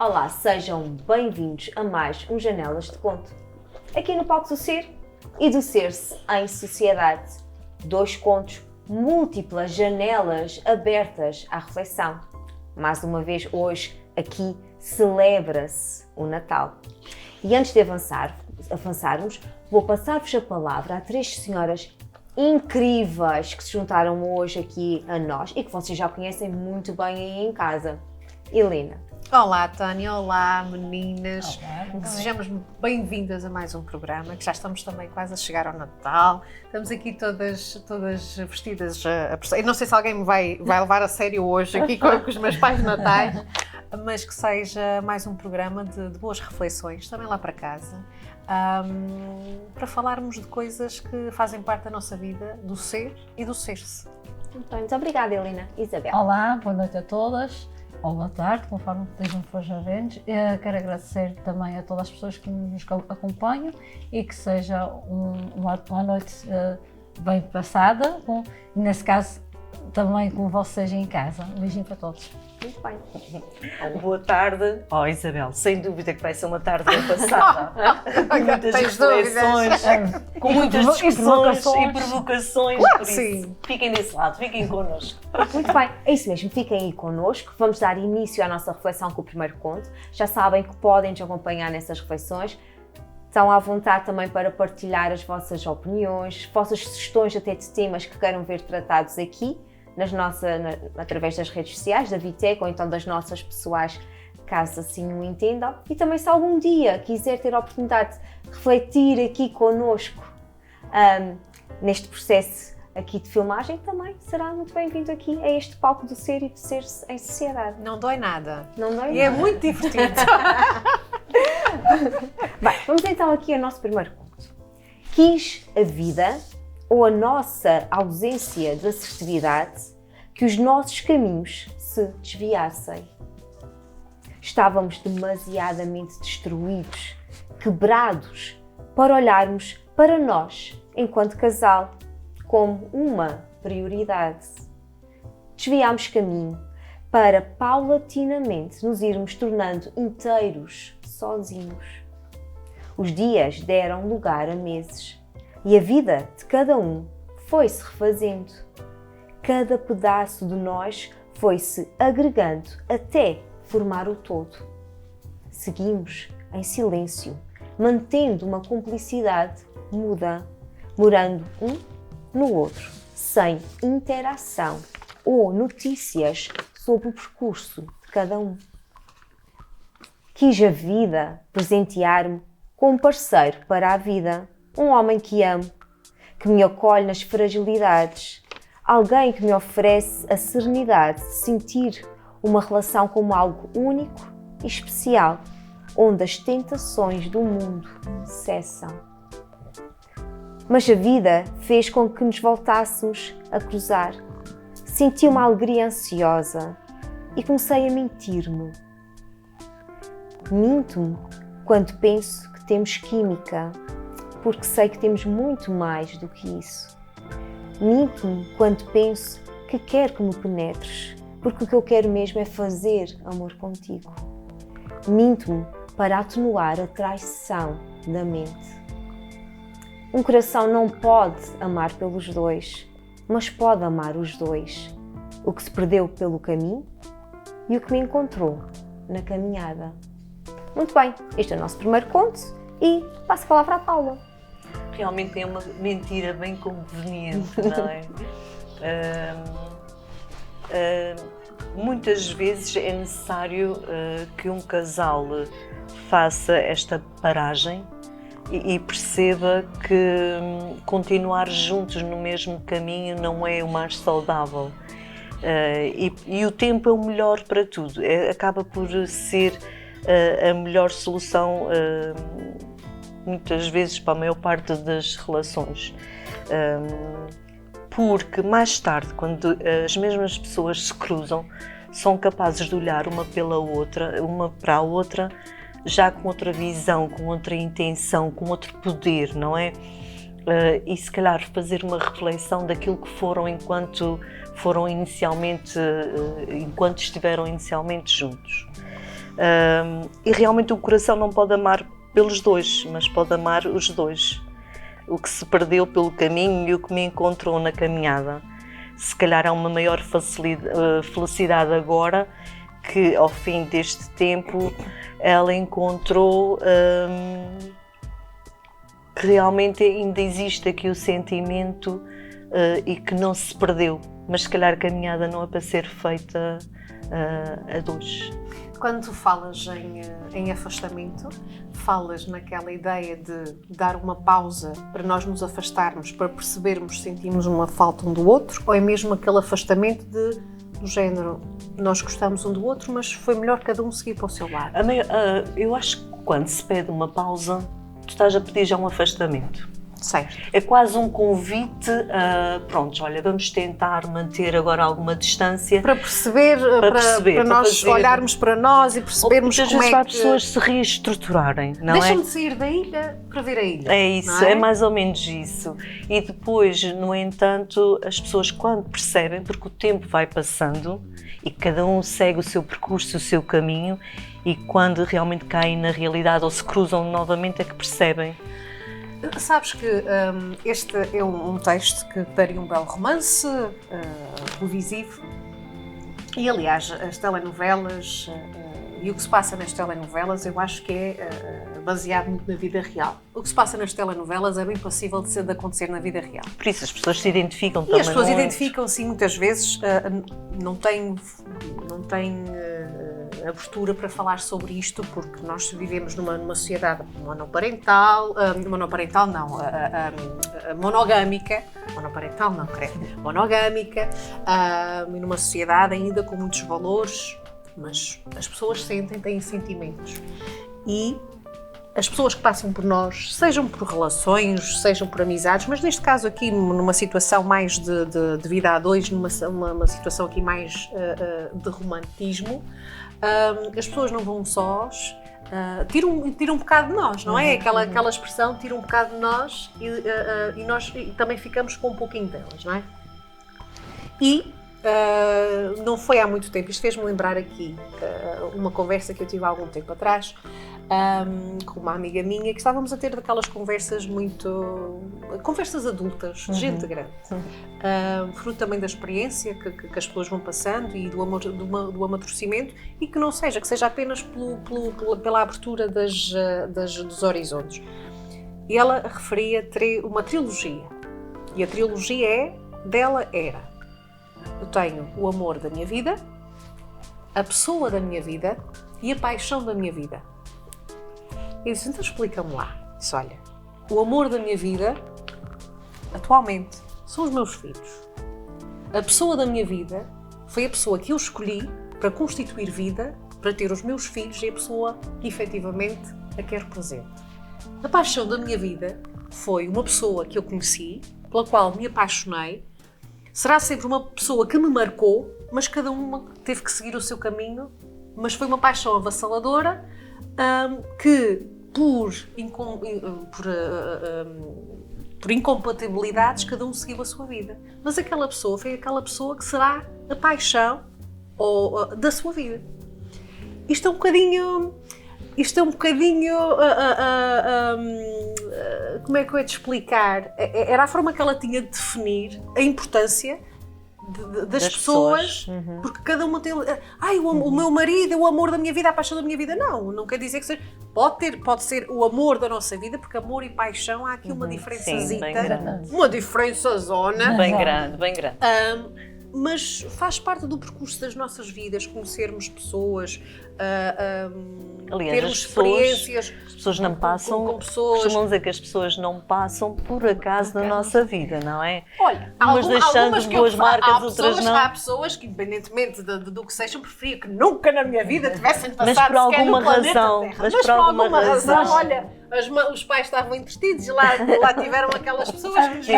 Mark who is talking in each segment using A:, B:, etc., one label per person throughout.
A: Olá, sejam bem-vindos a mais um Janelas de Conto. Aqui no Palco do Ser e do Ser-se em Sociedade. 2 contos, múltiplas janelas abertas à reflexão. Mais uma vez, hoje, aqui, celebra-se o Natal. E antes de avançarmos, vou passar-vos a palavra a 3 senhoras incríveis que se juntaram hoje aqui a nós e que vocês já conhecem muito bem aí em casa. Helena.
B: Olá, Tânia. Olá, meninas.
C: Olá.
B: Sejamos bem-vindas a mais um programa, que já estamos também quase a chegar ao Natal. Estamos aqui todas vestidas eu não sei se alguém me vai levar a sério hoje aqui com os meus pais de Natais, mas que seja mais um programa de boas reflexões, também lá para casa, para falarmos de coisas que fazem parte da nossa vida, do ser e do ser-se.
A: Muito obrigada, Helena. Isabel.
C: Olá, boa noite a todas, ou boa tarde, conforme estejam for já vendo. Quero agradecer também a todas as pessoas que nos acompanham e que seja uma noite bem passada, e nesse caso também com vocês em casa. Um beijinho para todos.
A: Muito bem.
D: Boa tarde. Isabel, sem dúvida que vai ser uma tarde bem passada. Com muitas
B: Tens
D: reflexões, com muitas discussões e provocações.
B: Claro
D: por
B: que
D: isso,
B: sim.
D: fiquem desse lado, fiquem connosco.
A: Muito bem, é isso mesmo, fiquem aí connosco. Vamos dar início à nossa reflexão com o primeiro conto. Já sabem que podem nos acompanhar nessas reflexões. Estão à vontade também para partilhar as vossas opiniões, as vossas sugestões até de temas que queiram ver tratados aqui, através das redes sociais, da Vitec ou então das nossas pessoais, caso assim o entendam. E também se algum dia quiser ter a oportunidade de refletir aqui connosco neste processo aqui de filmagem, também será muito bem-vindo aqui a este palco do ser e do ser-se em sociedade.
B: Não dói nada.
A: Não dói?
B: E é muito divertido.
A: Bem, vamos então aqui ao nosso primeiro conto. Quis a vida, ou a nossa ausência de assertividade, que os nossos caminhos se desviassem. Estávamos demasiadamente destruídos, quebrados, para olharmos para nós, enquanto casal, como uma prioridade. Desviámos caminho para paulatinamente nos irmos tornando inteiros, sozinhos. Os dias deram lugar a meses e a vida de cada um foi-se refazendo. Cada pedaço de nós foi-se agregando até formar o todo. Seguimos em silêncio, mantendo uma cumplicidade muda, morando um no outro, sem interação ou notícias sobre o percurso de cada um. Quis a vida presentear-me com um parceiro para a vida, um homem que amo, que me acolhe nas fragilidades, alguém que me oferece a serenidade de sentir uma relação como algo único e especial, onde as tentações do mundo cessam. Mas a vida fez com que nos voltássemos a cruzar. Senti uma alegria ansiosa e comecei a mentir-me. Minto-me quando penso que temos química, porque sei que temos muito mais do que isso. Minto-me quando penso que quero que me penetres, porque o que eu quero mesmo é fazer amor contigo. Minto-me para atenuar a traição da mente. Um coração não pode amar pelos dois, mas pode amar os dois. O que se perdeu pelo caminho e o que me encontrou na caminhada. Muito bem, este é o nosso primeiro conto e passo a palavra à Paula.
D: Realmente é uma mentira bem conveniente, não é? Muitas vezes é necessário que um casal faça esta paragem e perceba que continuar juntos no mesmo caminho não é o mais saudável. E o tempo é o melhor para tudo, acaba por ser a melhor solução muitas vezes para a maior parte das relações. Porque mais tarde, quando as mesmas pessoas se cruzam, são capazes de olhar uma para a outra, já com outra visão, com outra intenção, com outro poder, não é? E se calhar fazer uma reflexão daquilo que foram enquanto estiveram inicialmente juntos. E realmente o coração não pode amar pelos dois, mas pode amar os dois. O que se perdeu pelo caminho e o que me encontrou na caminhada. Se calhar há uma maior felicidade agora que ao fim deste tempo ela encontrou que realmente ainda existe aqui o sentimento e que não se perdeu, mas se calhar a caminhada não é para ser feita a dois.
B: Quando tu falas em afastamento, falas naquela ideia de dar uma pausa para nós nos afastarmos, para percebermos, sentimos uma falta um do outro, ou é mesmo aquele afastamento do género, nós gostamos um do outro, mas foi melhor cada um seguir para o seu lado?
D: Eu acho que quando se pede uma pausa, tu estás a pedir já um afastamento.
B: Certo.
D: É quase um convite a, pronto, olha, vamos tentar manter agora alguma distância.
B: Para perceber, para nós olharmos para nós e percebermos como é que...
D: para as pessoas se reestruturarem, não é?
B: Deixam de sair da ilha para ver a ilha.
D: É isso, é mais ou menos isso. E depois, no entanto, as pessoas quando percebem, porque o tempo vai passando e cada um segue o seu percurso, o seu caminho, e quando realmente caem na realidade ou se cruzam novamente é que percebem.
B: Sabes que este é um texto que daria um belo romance, televisivo, e aliás as telenovelas e o que se passa nas telenovelas eu acho que é baseado muito na vida real. O que se passa nas telenovelas é bem passível de acontecer na vida real.
D: Por isso as pessoas se identificam também.
B: E as pessoas identificam-se e muitas vezes não têm abertura para falar sobre isto, porque nós vivemos numa sociedade monogâmica, e numa sociedade ainda com muitos valores, mas as pessoas têm sentimentos. E as pessoas que passam por nós, sejam por relações, sejam por amizades, mas neste caso aqui numa situação mais de vida a dois, uma situação aqui mais de romantismo, as pessoas não vão sós, tiram um bocado de nós, não é? Aquela expressão, tira um bocado de nós e nós também ficamos com um pouquinho delas, não é? E não foi há muito tempo, isto fez-me lembrar aqui uma conversa que eu tive há algum tempo atrás com uma amiga minha, que estávamos a ter daquelas conversas conversas adultas, de gente grande, fruto também da experiência que as pessoas vão passando e do amadurecimento, e que não seja, que seja apenas pela abertura dos horizontes. E ela referia uma trilogia, e a trilogia dela era: eu tenho o amor da minha vida, a pessoa da minha vida e a paixão da minha vida. E eu disse, então explica-me lá. Disse, olha, o amor da minha vida, atualmente, são os meus filhos. A pessoa da minha vida foi a pessoa que eu escolhi para constituir vida, para ter os meus filhos, e a pessoa que efetivamente a quero presente. A paixão da minha vida foi uma pessoa que eu conheci, pela qual me apaixonei. Será sempre uma pessoa que me marcou, mas cada uma teve que seguir o seu caminho, mas foi uma paixão avassaladora, que por incompatibilidades cada um seguiu a sua vida. Mas aquela pessoa foi aquela pessoa que será a paixão da sua vida. Isto é um bocadinho... como é que eu ia te explicar? Era a forma que ela tinha de definir a importância das pessoas, porque cada uma tem... o meu marido é o amor da minha vida, a paixão da minha vida. Não quer dizer que seja... Pode ser o amor da nossa vida, porque amor e paixão há aqui uma diferençazita, uma diferença zona.
D: Bem grande.
B: Mas faz parte do percurso das nossas vidas, conhecermos pessoas,
D: aliás,
B: termos experiências.
D: As pessoas não passam,
B: com pessoas.
D: Costumam dizer que as pessoas não passam por acaso na nossa vida, não é?
B: Olha,
D: umas deixando boas marcas, outras não.
B: Há pessoas que, independentemente do que sejam, preferia que nunca na minha vida tivessem passado
D: mas por alguma
B: no planeta
D: razão,
B: Terra.
D: mas por alguma razão,
B: olha, os pais estavam entretidos e lá tiveram aquelas pessoas que nos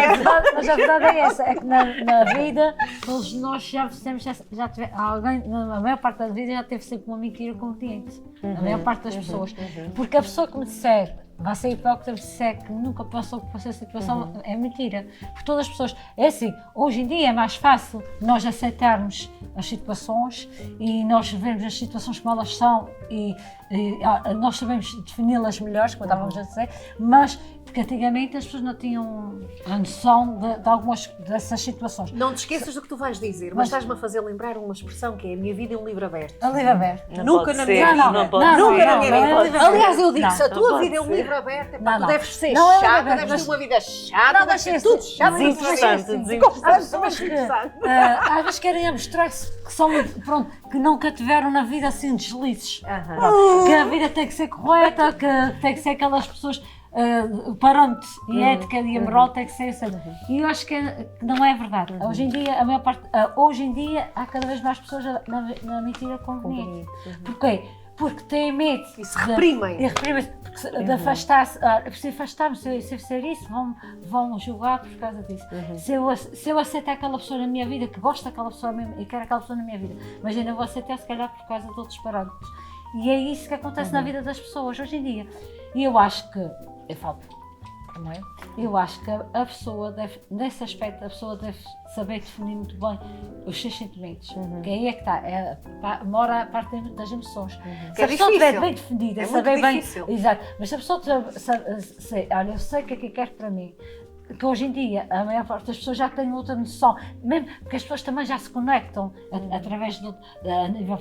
C: Mas a verdade é essa, é que na vida todos nós já tivemos alguém, na maior parte da vida já teve sempre uma mentira conveniente, a maior parte das pessoas, porque a pessoa que me disser vai ser hipócrita se é que nunca passou por essa situação, é mentira. Porque todas as pessoas, é assim, hoje em dia é mais fácil nós aceitarmos as situações e nós vermos as situações como elas são e nós sabemos defini-las melhores, como estávamos a dizer, mas porque antigamente as pessoas não tinham a noção de algumas dessas situações.
B: Não te esqueças do que tu vais dizer, mas estás-me a fazer lembrar uma expressão que é a minha vida é um livro aberto.
C: A livro aberto.
D: Não
B: Nunca
D: pode
B: na
D: ser,
B: minha vida.
D: não pode
C: Não,
B: Nunca
D: ser.
B: na minha
C: não,
B: vida.
C: não é livro aberto.
B: Aliás, eu digo,
C: Não,
B: se a
C: não
B: tua
C: pode
B: vida é um
C: ser.
B: livro aberto,
C: Não,
B: tu
C: não.
B: deves ser
C: Não é livro
B: chata,
C: aberto,
B: deves
C: mas-
B: ter uma vida chata,
C: Não,
B: deves
C: mas
B: ser tudo chato.
D: Desinteressante,
C: Sim.
D: desinteressante.
C: As pessoas que às vezes querem mostrar-se que são, pronto, que nunca tiveram na vida assim deslizes. Pronto, que a vida tem que ser correta, que tem que ser aquelas pessoas, o parâmetro e a ética e a moral tem que ser assim. E eu acho que não é verdade. Hoje em dia, a maior parte, hoje em dia há cada vez mais pessoas na mentira conveniente. Porquê? Porque têm medo.
B: E se reprimem.
C: E reprimem-se, porque de afastar-se, se afastar-me, se eu fizer isso, vão julgar por causa disso. Se eu aceitar aquela pessoa na minha vida, que gosto daquela pessoa mesmo e quero aquela pessoa na minha vida, mas ainda vou aceitar se calhar por causa de outros parâmetros. E é isso que acontece na vida das pessoas hoje em dia. E eu acho que, eu falo, não é? Eu acho que a pessoa deve, nesse aspecto, a pessoa deve saber definir muito bem os seus sentimentos. Que aí é que está, mora a parte das emoções. Se
B: É
C: a pessoa estiver
B: difícil.
C: bem definida,
B: É
C: saber
B: muito
C: bem.
B: difícil.
C: Exato, mas se a pessoa olha, eu sei o que é que eu quero para mim. Que hoje em dia a maior parte das pessoas já tem outra noção, mesmo porque as pessoas também já se conectam através a nível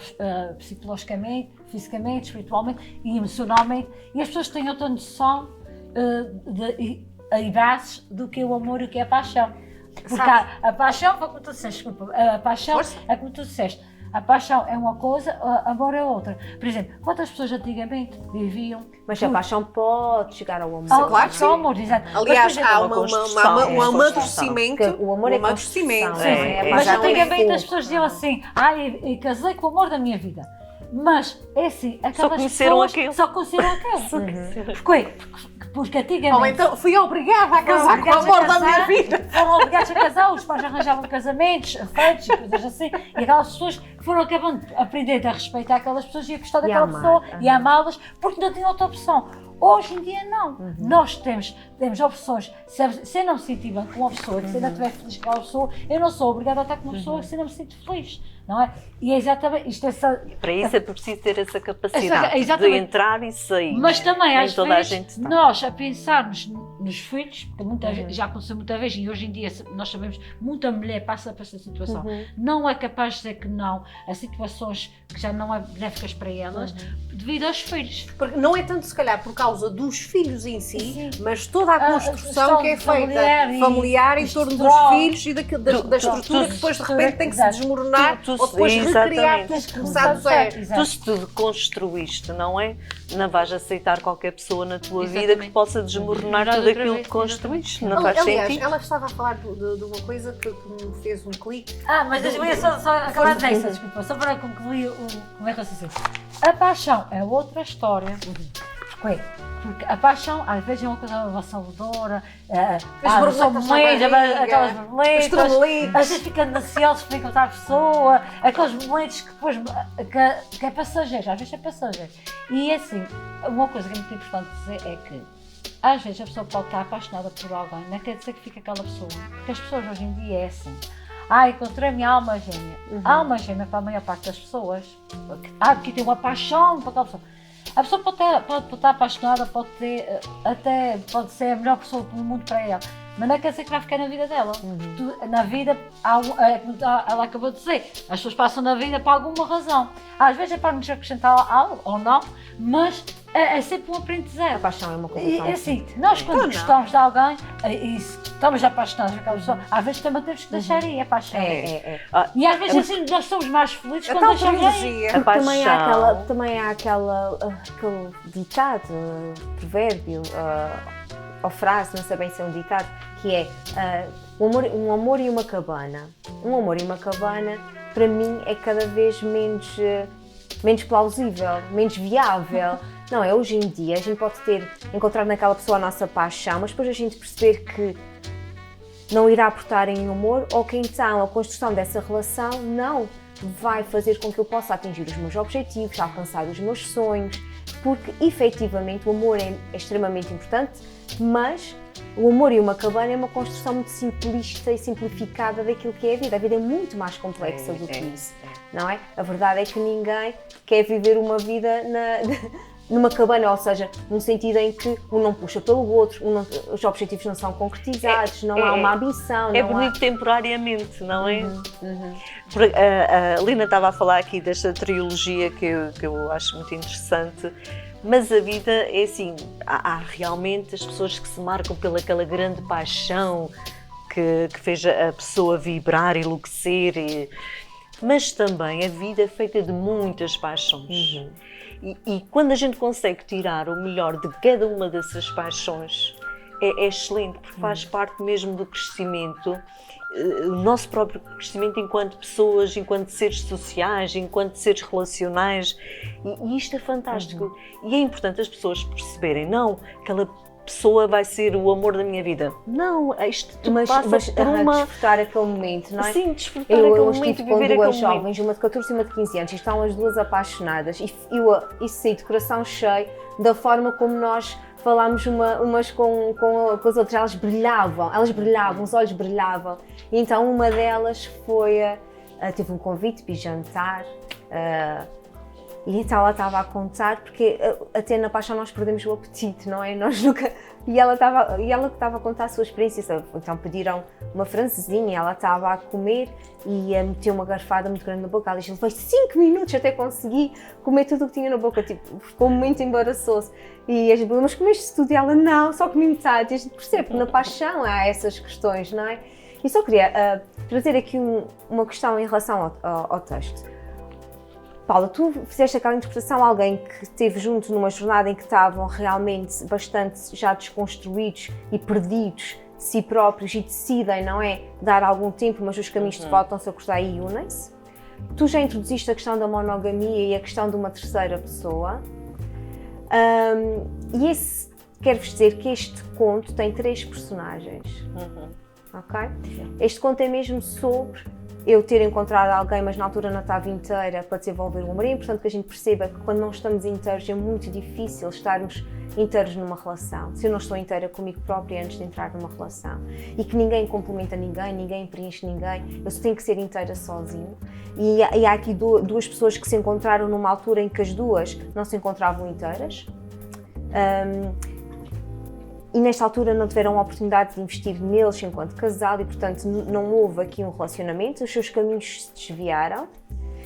C: psicologicamente, fisicamente, espiritualmente e emocionalmente, e as pessoas têm outra noção e bases do que o amor e o que é a paixão. Porque a paixão, como tu disseste, desculpa, a paixão é como tu disseste. A paixão é uma coisa, o amor é outra. Por exemplo, quantas pessoas antigamente viviam...
A: Mas a paixão pode chegar ao amor.
B: Claro que sim.
C: Ao amor, exato.
B: Aliás,
C: Mas, por
B: há
C: exemplo,
B: um amadurecimento.
A: Porque o amor é
B: amadurecimento.
A: construção,
C: Sim,
A: não é? A
C: mas
A: paixão é
C: antigamente
A: fogo.
C: as pessoas diziam assim, eu casei com o amor da minha vida. Mas, é assim, aquelas
D: conheceram
C: pessoas
D: aquele.
C: só conheceram aquele. Porquê? Porque antigamente...
B: Ou então fui obrigada a casar com o amor da minha vida.
C: Foram obrigados a casar, os pais arranjavam casamentos, feitos e coisas assim, e aquelas pessoas foram acabando de aprender a respeitar aquelas pessoas e a gostar daquela
A: amar.
C: pessoa e a amá-las, porque não tinham outra opção. Hoje em dia não. Nós temos opções. Se eu não me sentir bem com uma pessoa, se eu não estiver feliz com aquela pessoa, eu não sou obrigada a estar com uma pessoa se eu não me sinto feliz. Não é? E é exatamente isto.
D: Para isso é preciso ter essa capacidade de
C: exatamente.
D: entrar e sair.
C: Mas também,
D: Nem
C: às
D: toda a
C: vezes,
D: gente está.
C: nós a pensarmos nos filhos, porque já aconteceu muita vez e hoje em dia nós sabemos muita mulher passa por essa situação, não é capaz de dizer que não a situações que já não é benéficas para elas devido aos filhos.
B: Porque não é tanto se calhar por causa dos filhos em si,
C: Sim.
B: mas toda a construção
C: construção
B: que é feita
C: familiar
B: em
C: os
B: torno dos
C: trocos,
B: filhos e da estrutura que depois de repente tem que se desmoronar
D: Tu-
B: ou depois recriar
D: exatamente.
B: tudo começar do zero.
C: Exato.
D: Tu se tu construíste, não é? Não vais aceitar qualquer pessoa na tua vida
C: Exatamente.
D: que possa desmoronar
C: Outra
D: tudo
C: vez,
D: aquilo que
C: exatamente.
D: construíste. Não faz
B: Aliás,
D: sentido.
B: ela estava a falar de uma coisa que me fez um clique.
C: Mas deixa-me só acabar dessa, desculpa, só para concluir o meu raciocínio. A paixão é outra história. Porquê? Porque a paixão às vezes é uma coisa avassaladora,
B: borboletas
C: são
B: na
C: momentos,
B: barriga,
C: aquelas
B: os
C: borboletas,
B: tremeliques.
C: às vezes ficando ansiosos para encontrar a pessoa, aqueles momentos que depois que é passageiro, às vezes é passageiro. E assim, uma coisa que é muito importante dizer é que às vezes a pessoa pode estar apaixonada por alguém, não quer dizer que fica aquela pessoa, porque as pessoas hoje em dia é assim. Encontrei a minha alma gêmea. A alma gêmea para a maior parte das pessoas, porque tem uma paixão para aquela pessoa. A pessoa pode estar apaixonada, pode ser a melhor pessoa do mundo para ela, mas não quer dizer que vai ficar na vida dela. Na vida, como ela acabou de dizer, as pessoas passam na vida por alguma razão. Às vezes é para nos acrescentar algo ou não, mas é sempre um aprendizado.
A: A paixão é uma coisa
C: E
A: tão
C: é assim, nós quando gostamos de alguém e se estamos apaixonados por aquela pessoa, às vezes também temos que deixar ir a paixão. E às vezes assim nós somos mais felizes
B: A
C: quando
B: tal
C: deixamos ir.
B: trilogia.
D: A paixão.
A: Também há aquele ditado, provérbio, ou frase, não sei bem se é um ditado, que é um amor e uma cabana. Um amor e uma cabana, para mim, é cada vez menos plausível, menos viável. Não é? Hoje em dia a gente pode encontrar naquela pessoa a nossa paixão, mas depois a gente perceber que não irá aportar em amor, ou que então a construção dessa relação não vai fazer com que eu possa atingir os meus objetivos, alcançar os meus sonhos, porque efetivamente o amor é extremamente importante, mas o amor e uma cabana é uma construção muito simplista e simplificada daquilo que é a vida. A vida é muito mais complexa do que isso, não é? A verdade é que ninguém quer viver uma vida numa cabana, ou seja, num sentido em que um não puxa pelo outro, os objetivos não são concretizados, não há uma ambição.
D: É bonito temporariamente, não é? A Lina estava a falar aqui desta trilogia que eu acho muito interessante, mas a vida é assim, há realmente as pessoas que se marcam pelaquela grande paixão que fez a pessoa vibrar, enlouquecer, mas também a vida é feita de muitas paixões. E quando a gente consegue tirar o melhor de cada uma dessas paixões, é excelente, porque faz parte mesmo do crescimento, o nosso próprio crescimento enquanto pessoas, enquanto seres sociais, enquanto seres relacionais, e isto é fantástico. E é importante as pessoas perceberem, não, aquela pessoa vai ser o amor da minha vida. Não, isto passa por
A: desfrutar aquele momento, não é?
D: Sim, desfrutar aquele momento e viver aquele
A: duas jovens, uma de 14 e uma de 15 anos, e estão as duas apaixonadas, e saí de coração cheio da forma como nós falámos umas com as outras. Elas brilhavam, os olhos brilhavam. E então uma delas teve um convite para ir jantar, e então ela estava a contar, porque até na paixão nós perdemos o apetite, não é? Nós nunca... E ela estava a contar a sua experiência. Então pediram uma francesinha, ela estava a comer e meteu uma garfada muito grande na boca. Ela disse: levei 5 minutos até conseguir comer tudo o que tinha na boca. Tipo, ficou muito embaraçoso. E a gente falou: mas comeste tudo? E ela: não, só comi metade. E a gente percebe que na paixão há essas questões, não é? E só queria trazer aqui uma questão em relação ao texto. Paula, tu fizeste aquela interpretação a alguém que esteve junto numa jornada em que estavam realmente bastante já desconstruídos e perdidos de si próprios e decidem, não é, dar algum tempo, mas os caminhos voltam-se a cruzar e unem-se. Tu já introduziste a questão da monogamia e a questão de uma terceira pessoa. Quero-vos dizer que este conto tem 3 personagens. Ok? Este conto é mesmo sobre eu ter encontrado alguém, mas na altura não estava inteira para desenvolver o amor. É importante que a gente perceba que quando não estamos inteiros é muito difícil estarmos inteiros numa relação. Se eu não estou inteira comigo própria antes de entrar numa relação. E que ninguém complementa ninguém preenche ninguém. Eu só tenho que ser inteira sozinho. E há aqui duas pessoas que se encontraram numa altura em que as duas não se encontravam inteiras. E nesta altura não tiveram a oportunidade de investir neles enquanto casal e, portanto, não houve aqui um relacionamento, os seus caminhos se desviaram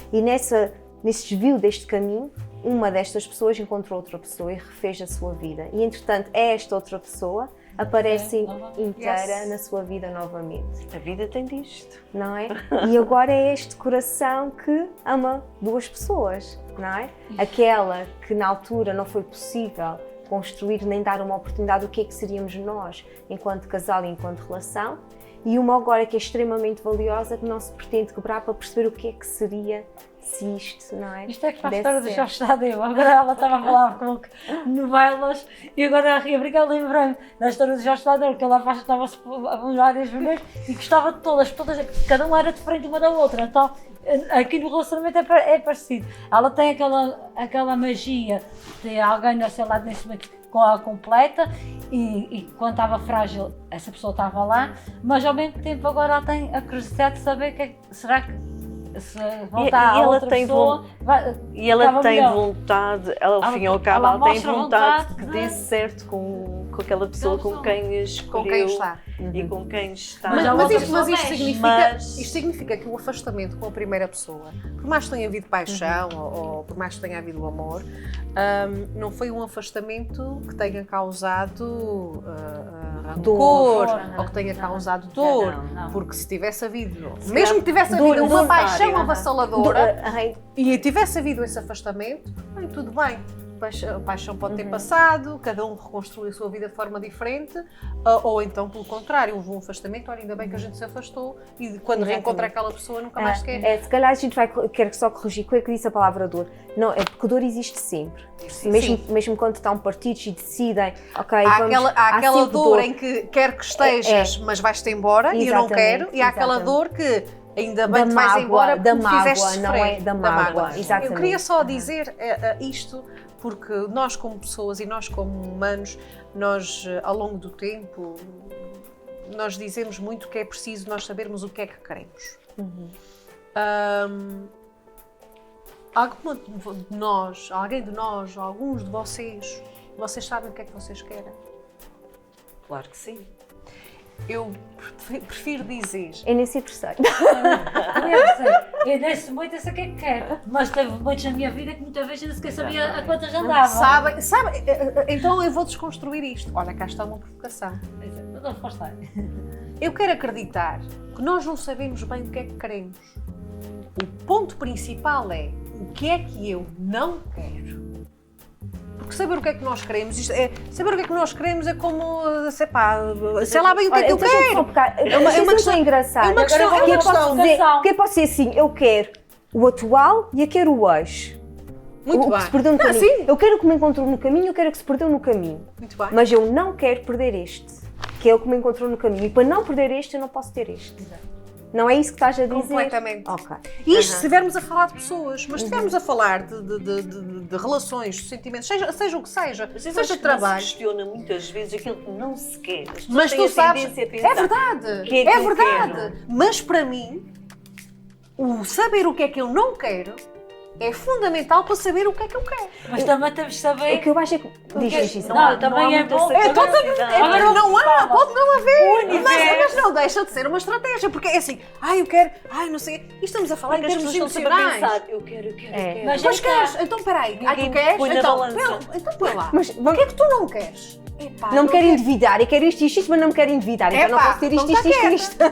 A: e nesse desvio deste caminho, uma destas pessoas encontrou outra pessoa e refez a sua vida. E, entretanto, esta outra pessoa aparece inteira na sua vida novamente.
D: A vida tem disto.
A: Não é? E agora é este coração que ama 2 pessoas, não é? Aquela que na altura não foi possível construir nem dar uma oportunidade do que é que seríamos nós enquanto casal e enquanto relação, e uma agora que é extremamente valiosa, que não se pretende quebrar para perceber o que é que seria se isto, não é?
C: Isto é que para a história do Jorge Tadeu. Agora ela estava a falar com novelas e agora a Gabriela lembrei-me da história do Jorge Tadeu, que ela estava-se a várias mulheres e gostava de todas, cada uma era diferente uma da outra. Então, aqui no relacionamento é parecido. Ela tem aquela magia de alguém ao seu lado nesse momento com a completa e quando estava frágil essa pessoa estava lá, mas ao mesmo tempo agora ela tem a curiosidade de saber será que se voltar a outra pessoa
D: e ela tem vontade, ela ao fim e ao cabo ela tem vontade que dê certo com aquela pessoa com quem escolheu,
B: com quem está.
D: E com quem está.
B: Mas isto significa que o afastamento com a primeira pessoa, por mais que tenha havido paixão ou por mais que tenha havido amor, não foi um afastamento que tenha causado rancor ou que tenha causado dor, não. Porque se tivesse havido, mesmo que tivesse havido uma paixão avassaladora e tivesse havido esse afastamento, bem, tudo bem. A paixão pode ter passado, cada um reconstrui a sua vida de forma diferente, ou então, pelo contrário, houve um afastamento, olha, ainda bem que a gente se afastou e quando reencontra aquela pessoa nunca mais se quer.
A: Se calhar a gente quer só corrigir, que disse a palavra dor. Não, é porque dor existe sempre. Sim. Mesmo quando estão partidos e decidem, ok,
B: há aquela dor em que quer que estejas, mas vais-te embora e eu não quero, e há aquela dor que Ainda bem
A: Da
B: que vais
A: mágoa,
B: embora
A: da
B: porque me fizeste
A: mágoa, não
B: sofrer.
A: é? Da mágoa,
B: Eu
A: exatamente.
B: queria só dizer isto, porque nós como pessoas e nós como humanos, nós ao longo do tempo, nós dizemos muito que é preciso nós sabermos o que é que queremos. Alguém de nós, alguns de vocês sabem o que é que vocês querem?
D: Claro que sim.
B: Eu prefiro dizer.
A: Eu nem sei terceiro.
C: Eu nesse momento eu sei o que é que quero, mas teve momentos na minha vida que muitas vezes eu nem sequer sabia a quantas andava.
B: Sabe, então eu vou desconstruir isto. Olha, cá está uma provocação.
C: Não foste aí.
B: Eu quero acreditar que nós não sabemos bem o que é que queremos. O ponto principal é o que é que eu não quero. Porque saber o que é que nós queremos, saber o que é que nós queremos é como, sei lá bem o que é que eu quero.
A: É uma questão engraçada.
B: é uma questão-
A: Porque eu
B: questão
A: posso dizer, porque eu posso dizer assim, eu quero o atual e eu quero o ex.
B: Muito
A: o
B: bem.
A: que se perdeu no caminho.
B: Sim.
A: Eu quero o que me encontrou no caminho, eu quero o que se perdeu no caminho.
B: Muito bem.
A: Mas eu não quero perder este, que é o que me encontrou no caminho. E para não perder este, eu não posso ter este. Não é isso que estás a dizer?
B: Completamente.
A: Ok.
B: Isto se estivermos a falar de pessoas, mas se estivermos a falar de relações, de sentimentos, seja o que seja,
D: Mas eu
B: seja
D: acho
B: de
D: que não se
B: trabalho.
D: questiona muitas vezes aquilo que não se quer. As pessoas
B: Mas
D: têm
B: tu
D: a
B: sabes,
D: tendência a pensar,
B: é verdade,
D: o que é que
B: é
D: eu
B: verdade.
D: quero?
B: Mas para mim, o saber o que é que eu não quero é fundamental para saber o que é que eu quero.
C: Mas também temos de saber.
A: É que eu acho que... Diz isso.
C: Não, também é bom.
B: Agora não há, pode não haver,
C: universo.
B: mas não deixa de ser uma estratégia, porque é assim, eu quero, não sei, e estamos a falar em
D: Porque as
B: termos
D: pessoas estão sempre a
B: emocionais.
D: pensar, eu quero.
A: É.
C: Mas
B: Mas
C: é
B: queres? Então peraí,
D: Ninguém
B: tu queres?
D: põe na
B: Então,
D: balança.
B: então põe lá.
A: Mas
B: O que é que tu não queres? Epá,
A: não me quero endividar, eu quero isto e isto, mas não me quero endividar. Então não
B: Epá,
A: posso ter isto,
B: então
A: isto,
B: tá
A: isto, isto.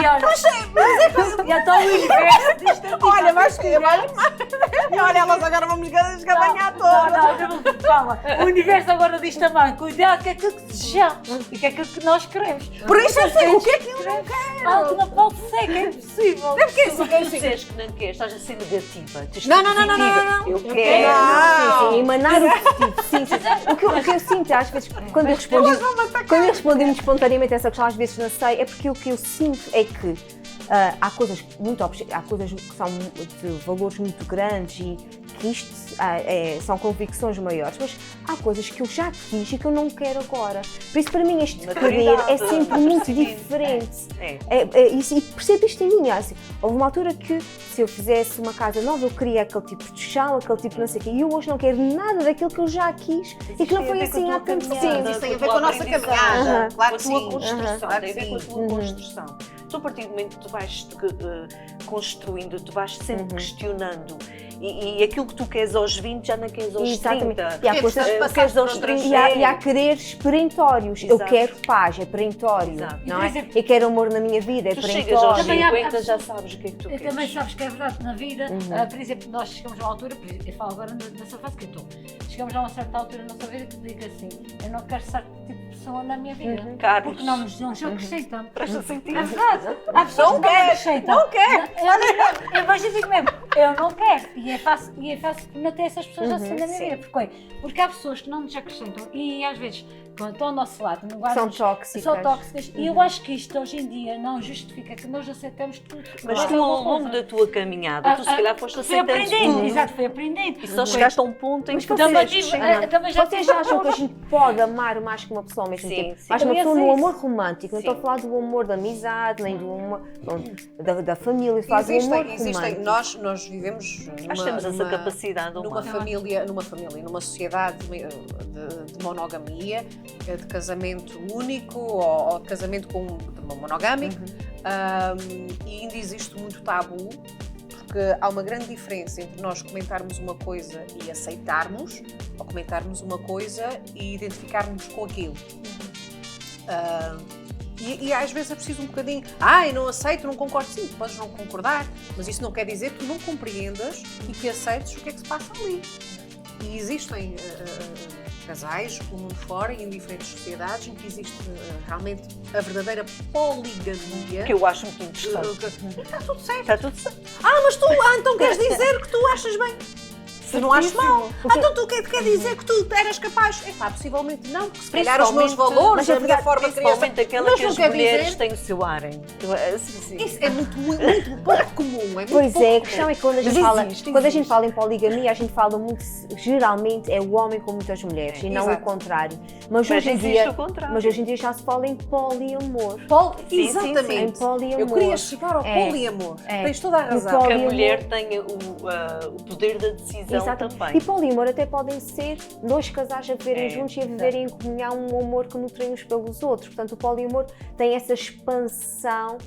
C: E olha, já está o universo disto.
B: Olha, mas olha, elas agora vamos esgabanhar todas.
C: Calma. O universo agora diz também, cuidado, que é aquilo que desejamos e que é aquilo que nós queremos.
B: Por isso eu sei o que é que eu não quero.
C: Que não pode ser, que é impossível.
D: Se tu disseres que não queres, estás a ser negativa. Tens de
B: Não,
D: ser
B: não, não, não,
D: positiva.
B: não, não.
D: Eu
C: Eu
D: quero.
B: Não.
A: Sim, emanar o positivo. Sim, sim. O que eu sinto, às vezes, quando eu respondi muito espontaneamente essa questão, às vezes não sei, é porque o que eu sinto é que há coisas há coisas que são de valores muito grandes e que isto são convicções maiores, mas há coisas que eu já quis e que eu não quero agora. Por isso, para mim, este querer é sempre muito diferente. E percebo isto em mim. Assim, houve uma altura que, se eu fizesse uma casa nova, eu queria aquele tipo de chão, aquele tipo de não sei o quê, e eu hoje não quero nada daquilo que eu já quis e que não foi assim há tanto tempo.
B: Isso tem a ver com a nossa caminhada.
D: Com
B: Claro
D: a
B: que
D: tua
B: sim.
D: construção,
B: Claro
D: tem a
B: que
D: ver com a
B: sim.
D: tua construção. Então, a partir do momento que tu vais construindo, tu vais sempre questionando. E aquilo que tu queres aos 20 já não queres aos 30.
A: E há coisas
B: Queres
D: aos
A: e há quereres perentórios. Eu
D: Exato.
A: quero paz, é perentório.
D: Exato.
A: Não
C: E,
A: é?
C: por exemplo,
A: Eu quero amor na minha vida, é
D: Tu chegas aos
A: perentório.
C: Também há-
D: 50, já sabes o que é que tu
C: Eu
D: queres.
C: também sabes que é verdade na vida, por exemplo, nós chegamos a uma altura, por exemplo, eu falo agora dessa fase que eu estou, chegamos a uma certa altura na nossa vida que digo assim, eu não quero certo tipo de pessoa na minha vida,
D: Carlos.
C: porque não nos acrescentam.
D: Presta sentido.
C: É verdade, há pessoas que não acrescentam.
B: Não quer.
C: Eu vejo e digo mesmo, eu não quero, e é fácil não ter essas pessoas assim na minha vida, porque há pessoas que não nos acrescentam e às vezes, quando estão ao nosso lado, não
A: São
C: guardam-
A: tóxicas.
C: são tóxicas, e eu acho que isto hoje em dia não justifica que nós aceitamos tudo.
D: Mas
C: Não é
D: tu, ao
C: uma
D: longo
C: coisa.
D: da tua caminhada, tu se calhar foste
C: Fui
D: aceitando
C: aprendendo,
D: tudo.
C: exato, fui aprendendo.
D: E só chegaste a um ponto em que tu
C: também
D: disseste,
C: tive- também já
A: Vocês
C: tive-
A: acham que a gente pode amar mais que uma pessoa ao mesmo
D: Sim,
A: tempo?
D: sim.
A: Mais uma
C: Eu ia
A: pessoa
C: dizer
A: no
C: isso.
A: amor romântico, não
D: Sim.
A: estou a falar do amor da amizade, nem do amor da família, estou a falar do amor
B: Existem,
A: romântico.
B: nós vivemos
D: nós temos essa capacidade
B: numa
D: humana.
B: família, numa sociedade de monogamia, de casamento único ou de casamento monogâmico, e ainda existe muito tabu, porque há uma grande diferença entre nós comentarmos uma coisa e aceitarmos, ou comentarmos uma coisa e identificarmos com aquilo. E às vezes é preciso um bocadinho, eu não aceito, não concordo. Sim, tu podes não concordar, mas isso não quer dizer que tu não compreendas e que aceites o que é que se passa ali. E existem casais pelo mundo fora e em diferentes sociedades em que existe realmente a verdadeira poligamia.
D: Que eu acho muito interessante.
B: Está tudo certo.
D: Está tudo certo.
B: Mas tu, então queres dizer que tu achas bem? Tu não achas mal?
A: Porque-
B: Então tu quer dizer que tu eras capaz? Possivelmente não, porque se calhar os meus valores,
A: mas é
B: a minha
A: verdade,
B: forma de criação...
D: Principalmente aquela
B: Mas
D: que
B: não
D: as
B: quer
D: mulheres
B: dizer-
D: têm o seu harem. Sim.
B: Isso é muito pouco comum. É muito
A: Pois
B: pouco
A: é, a
B: comum.
A: questão é que quando a gente
B: Mas
A: fala,
B: existe,
A: quando a
B: existe.
A: gente fala em poligamia, a gente fala muito, geralmente é o homem com muitas mulheres e não
B: Exato.
A: o contrário. Mas
D: Mas
A: hoje em
D: existe
A: dia,
D: o contrário.
A: mas hoje em dia já se fala em poliamor.
D: sim,
B: Exatamente.
A: Em poliamor.
B: Eu queria chegar ao
A: É.
B: poliamor.
A: É.
B: Tens toda a
A: E o
B: razão.
D: Que a
A: poliamor-
D: mulher tenha o poder da decisão
A: Exatamente.
D: também.
A: E poliamor até podem ser dois casais a viverem
D: É,
A: juntos e a viverem em comunhão, um amor que nutrem uns pelos outros. Portanto, o poliamor tem essa expansão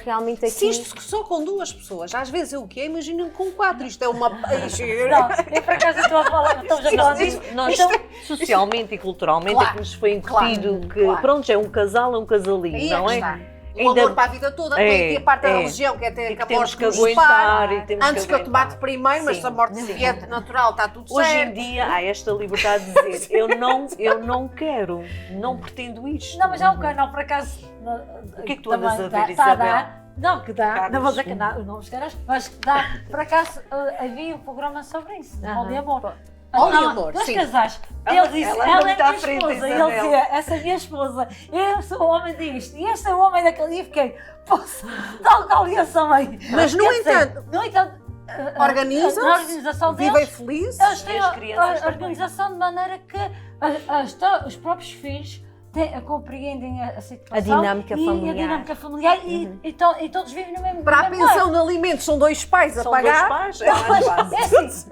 A: realmente aqui.
B: Se isto só com duas pessoas, às vezes é o quê? Imaginem com 4. Isto é uma...
C: Não, eu por acaso estou a falar, estamos a falar disso.
D: Nós, socialmente e culturalmente,
B: Claro,
D: é que nos foi incutido
B: claro,
D: que,
B: claro.
D: pronto, é um casal, é um casalinho,
B: Aí
D: não
B: que
D: é?
B: está. O
D: Ainda-
B: amor para a vida toda, tem aqui a parte da
D: é.
B: religião, que é ter
D: E
B: que a
D: que temos
B: morte
D: que
B: nos
D: aguentar
B: separe.
D: e temos
B: Antes que eu te
D: aguentar.
B: mate primeiro, mas
D: Sim.
B: se a morte se vier natural, está tudo
D: Hoje em
B: certo.
D: dia há esta liberdade de dizer eu não quero, não pretendo isto.
C: Não, mas há um canal, por acaso.
D: O que é que tu andas a ver,
C: Está a
D: Isabel?
C: dar. Não, que dá,
D: Carlos.
C: não vou dizer que dá, não os caras, mas que dá. Por acaso havia um programa sobre isso, de
A: Aham.
C: poliamor.
B: Poliamor,
C: Dois
B: sim.
C: casais.
D: Ela-
C: Ele disse,
D: ela
C: ela
D: anda
C: é
D: muito à
C: minha
D: frente,
C: esposa. E ele
D: Isabel.
C: dizia, essa é minha esposa. Eu sou o homem disto. E este é o homem daquele. E eu fiquei, poxa, tal qual ligação aí.
B: Mas, no
C: Quer dizer,
B: entanto,
C: no entanto,
B: organizam-se,
C: na organização
B: vivem
C: deles,
B: felizes.
C: eles têm
D: as crianças
C: a
D: também.
C: organização de maneira que os próprios filhos compreendem a situação.
A: A dinâmica
C: e
A: familiar.
C: a dinâmica familiar e todos vivem no mesmo
B: Para a
C: no mesmo
B: pensão de alimentos são 2 pais a
D: São dois
B: pagar.
D: pais, é mais fácil.
C: é assim,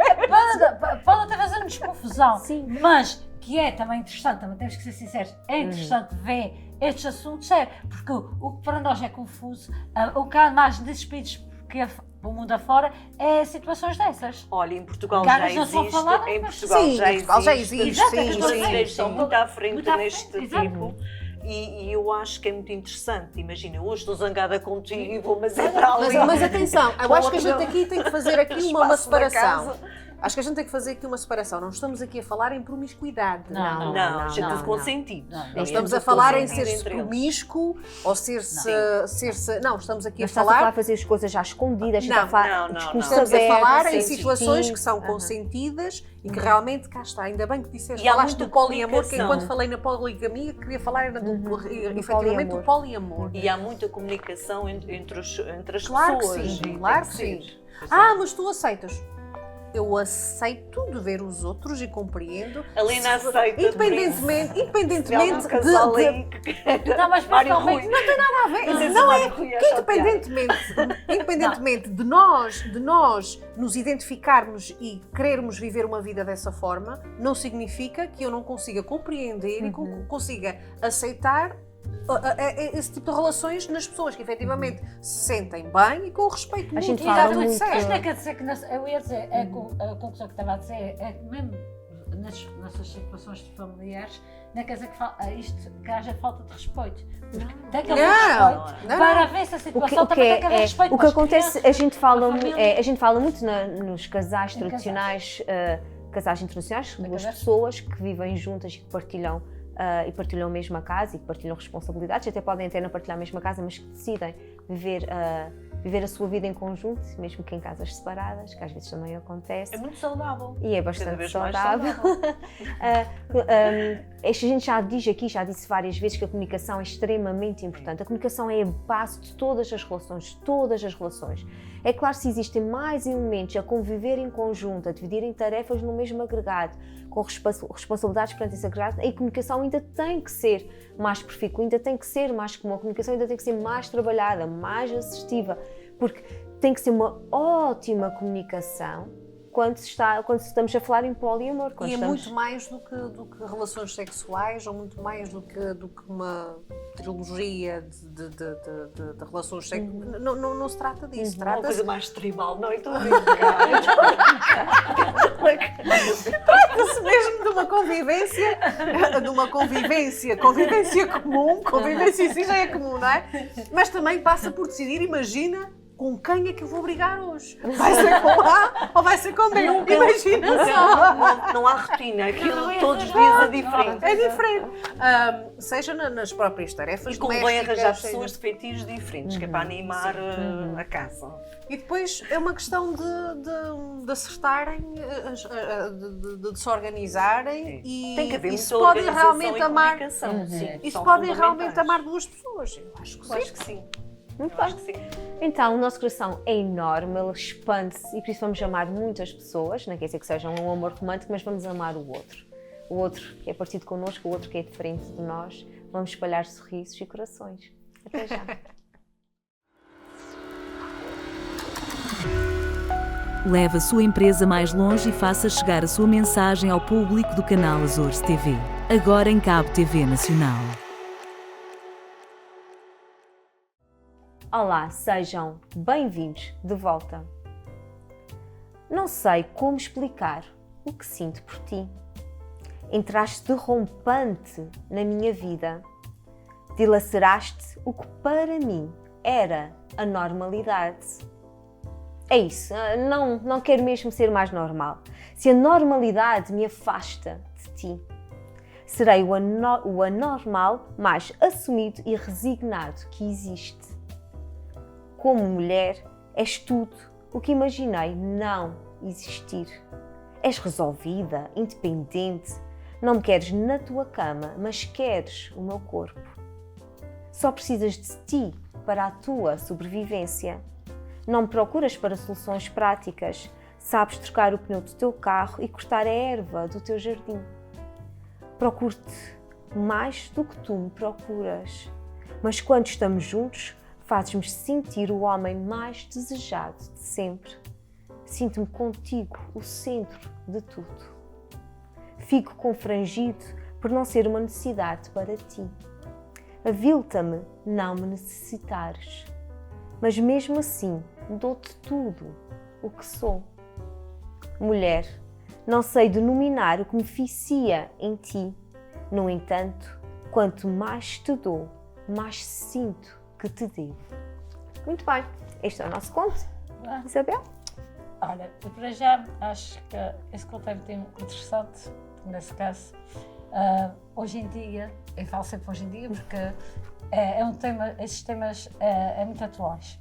C: pode até fazer-nos confusão,
A: Sim.
C: mas que é também interessante, também temos que ser sinceros, é interessante ver estes assuntos sérios, porque o que para nós é confuso, o que há mais despidos porque o mundo afora é situações dessas.
D: Olha, em Portugal
C: Caras
D: já
C: não são
D: existe,
C: faladas,
D: em
C: mas-
D: Portugal
B: Sim,
D: já
B: em Portugal já
D: existe.
B: existe,
C: Exato,
B: sim,
C: as
D: Os
C: pessoas
D: brasileiros estão
C: sim.
D: muito à frente
C: Muito à
D: neste
C: frente, exato.
D: tipo e eu acho que é muito interessante. Imagina, hoje estou zangada contigo e vou mas é para ali.
B: Mas atenção, eu acho que a gente
D: Outra-
B: aqui tem que fazer aqui uma
D: Espaço da
B: separação.
D: casa.
B: Acho que a gente tem que fazer aqui uma separação. Não estamos aqui a falar em promiscuidade.
C: Não,
D: Não, já
A: não,
D: tudo
A: não.
D: consentido.
C: Não,
B: Não
C: É
B: estamos
D: tudo
B: a falar em
D: consentido
B: ser-se
D: entre eles.
B: promíscuo ou ser-se. Não, estamos aqui
A: Não
B: a
A: estás a falar
B: falar.
A: de fazer as coisas já escondidas,
B: Não,
A: está a falar
D: não,
A: de
D: não,
A: discurso
B: Estamos a
A: aberto,
B: falar em
A: sem
B: situações
A: distinto.
B: que são
A: Aham.
B: consentidas e que realmente cá está. Ainda bem que disseste,
D: E há
B: falaste
D: muita
B: do poliamor, que
D: comunicação.
B: enquanto falei na poligamia, queria falar era do, efetivamente
A: poliamor.
B: do poliamor.
D: E há muita comunicação entre as
B: Claro que
D: pessoas.
B: sim,
D: e
B: claro
D: tem
B: que
D: ser.
B: sim. Ah, mas tu aceitas. Eu aceito de ver os outros e compreendo.
D: A Lena aceita.
B: Independentemente
D: casal
B: de,
D: aí que
C: Não, mas
D: Mário
C: principalmente-
D: Rui.
B: Não tem nada a ver.
D: Não,
B: Não é
D: Mário Rui,
B: que
D: acho
B: independentemente de nós nos identificarmos e querermos viver uma vida dessa forma, não significa que eu não consiga compreender e consiga aceitar esse tipo de relações nas pessoas que efetivamente se sentem bem e com respeito
A: A gente
B: mútuo.
A: fala
B: Exato,
A: muito-
B: certo.
C: Mas não é quer dizer que, eu ia dizer, a conclusão que estava a dizer é que mesmo nessas situações familiares, não quer dizer que haja falta de respeito. Tem que haver
B: Não,
C: respeito.
B: não.
C: Para haver essa situação também tem que haver respeito.
A: o que
C: pelas
A: acontece,
C: crianças,
A: a gente fala,
C: pela família.
A: a gente fala muito nos casais
C: Em
A: tradicionais, casais internacionais,
C: Na
A: duas
C: cabeça.
A: pessoas que vivem juntas e que partilham a mesma casa e que partilham responsabilidades, até podem até não partilhar a mesma casa, mas que decidem viver a sua vida em conjunto, mesmo que em casas separadas, que às vezes também acontece.
D: é muito saudável.
A: E é
D: Cada
A: bastante
D: vez mais
A: saudável.
D: saudável.
A: A gente já diz aqui, já disse várias vezes que a comunicação é extremamente importante. A comunicação é a base de todas as relações, todas as relações. É claro, se existem mais elementos a conviver em conjunto, a dividirem tarefas no mesmo agregado, com responsabilidades perante esse agregado, a comunicação ainda tem que ser mais profícua, ainda tem que ser mais comum, a comunicação ainda tem que ser mais trabalhada, mais assertiva, porque tem que ser uma ótima comunicação quando estamos a falar em poliamor.
B: E é muito mais do que relações sexuais ou muito mais do que uma trilogia de relações sexuais. Não se trata disso.
D: Uma
B: Trata-se
D: coisa mais tribal, não, então a brincar.
B: trata-se mesmo de uma convivência comum. Convivência em si já é comum, não é? Mas também passa por decidir, imagina, com quem é que eu vou brigar hoje? Vai ser com A ou vai ser com B? Imagina só!
D: Não há rotina, aquilo todos os dias é diferente.
B: É diferente. Seja nas próprias tarefas
D: E convém
B: domésticas,
D: arranjar
B: seja-
D: pessoas de feitios diferentes, que é para animar a casa.
B: E depois é uma questão de acertarem, de se organizarem e
D: Tem que haver
B: isso
D: muita
B: podem
D: organização
B: realmente
D: e
B: amar.
D: comunicação. Sim,
B: Isso
D: são
B: podem realmente
D: fundamentais.
B: amar duas pessoas. Eu acho que
D: Eu
B: sim.
D: acho que sim.
A: Muito
D: Eu acho
A: bem.
D: que sim.
A: Então, o nosso coração é enorme, ele expande-se e por isso vamos amar muitas pessoas, não quer dizer que seja um amor romântico, mas vamos amar o outro. O outro que é parecido connosco, o outro que é diferente de nós. Vamos espalhar sorrisos e corações. Até já.
E: Leve a sua empresa mais longe e faça chegar a sua mensagem ao público do canal Azores TV. Agora em Cabo TV Nacional.
A: Olá, sejam bem-vindos de volta. Não sei como explicar o que sinto por ti. Entraste de rompante na minha vida. Dilaceraste o que para mim era a normalidade. É isso, não quero mesmo ser mais normal. Se a normalidade me afasta de ti, serei o anormal mais assumido e resignado que existe. Como mulher, és tudo o que imaginei não existir. És resolvida, independente, não me queres na tua cama, mas queres o meu corpo. Só precisas de ti para a tua sobrevivência. Não me procuras para soluções práticas, sabes trocar o pneu do teu carro e cortar a erva do teu jardim. Procuro-te mais do que tu me procuras, mas quando estamos juntos, fazes-me sentir o homem mais desejado de sempre. Sinto-me contigo, o centro de tudo. Fico confrangido por não ser uma necessidade para ti. Avilta-me não me necessitares, mas mesmo assim dou-te tudo o que sou. Mulher, não sei denominar o que me vicia em ti. No entanto, quanto mais te dou, mais sinto que te devo. Muito bem, este é o nosso conto. Isabel?
C: Olha, eu para já acho que esse conto é muito interessante, nesse caso. Hoje em dia, eu falo sempre hoje em dia porque é um tema, esses temas é muito atuais.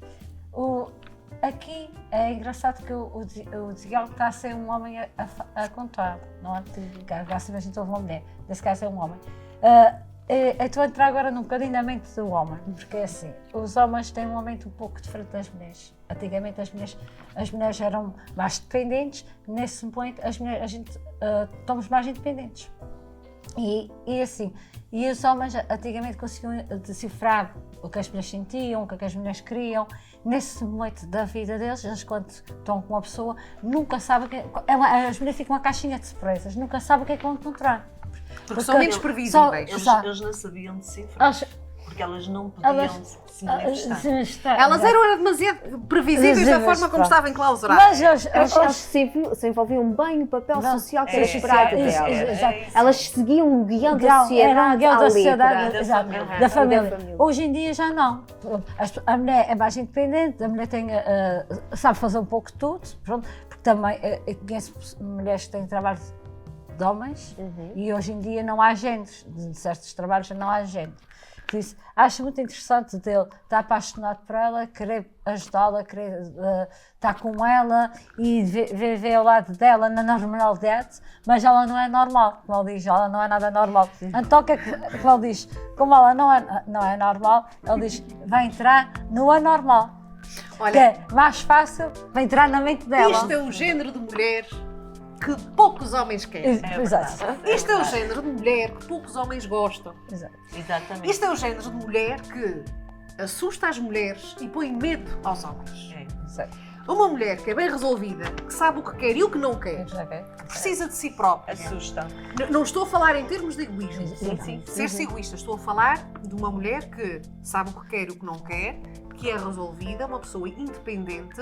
C: Aqui é engraçado que o Diogo está a ser um homem a contar, não é? Graças a Deus houve uma mulher, nesse caso é um homem. Eu estou a entrar agora num bocadinho na mente do homem, porque é assim, os homens têm uma mente um pouco diferente das mulheres. Antigamente as mulheres eram mais dependentes, nesse momento a gente estamos mais independentes. E assim, e os homens antigamente conseguiam decifrar o que as mulheres sentiam, o que as mulheres queriam. Nesse momento da vida deles, eles quando estão com uma pessoa, nunca sabem o que as mulheres ficam uma caixinha de surpresas, nunca sabem o que é que vão encontrar.
B: Porque são menos previsíveis.
D: Eles não sabiam decifrar, porque elas não podiam se manifestar.
B: Elas eram demasiado previsíveis da forma como estavam enclausuradas.
C: Mas
A: Elas se envolviam bem no papel social que era esperado delas. Elas seguiam o guião da sociedade à letra.
C: da família. Hoje em dia já não. A mulher é mais independente, a mulher sabe fazer um pouco de tudo, pronto, porque também eu conheço mulheres que têm trabalho de homens e hoje em dia não há géneros, de certos trabalhos já não há género. Por isso, acho muito interessante dele estar apaixonado por ela, querer ajudá-la, querer estar com ela e ver ao lado dela na normalidade, mas ela não é normal, como ele diz, ela não é nada normal. Então, o que é que ele diz? Como ela não é normal, ele diz, vai entrar no anormal. Olha, que é mais fácil, vai entrar na mente dela.
B: Isto é um género de mulher que poucos homens querem.
C: Exato.
B: Isto é o género de mulher que poucos homens gostam.
C: Exato.
D: Exatamente.
B: Isto é o género de mulher que assusta as mulheres e põe medo aos homens.
C: Exato.
B: Uma mulher que é bem resolvida, que sabe o que quer e o que não quer, precisa de si própria.
D: Assusta.
B: Não estou a falar em termos de egoísmo.
D: Sim.
B: Ser-se egoísta. Estou a falar de uma mulher que sabe o que quer e o que não quer, que é resolvida, uma pessoa independente,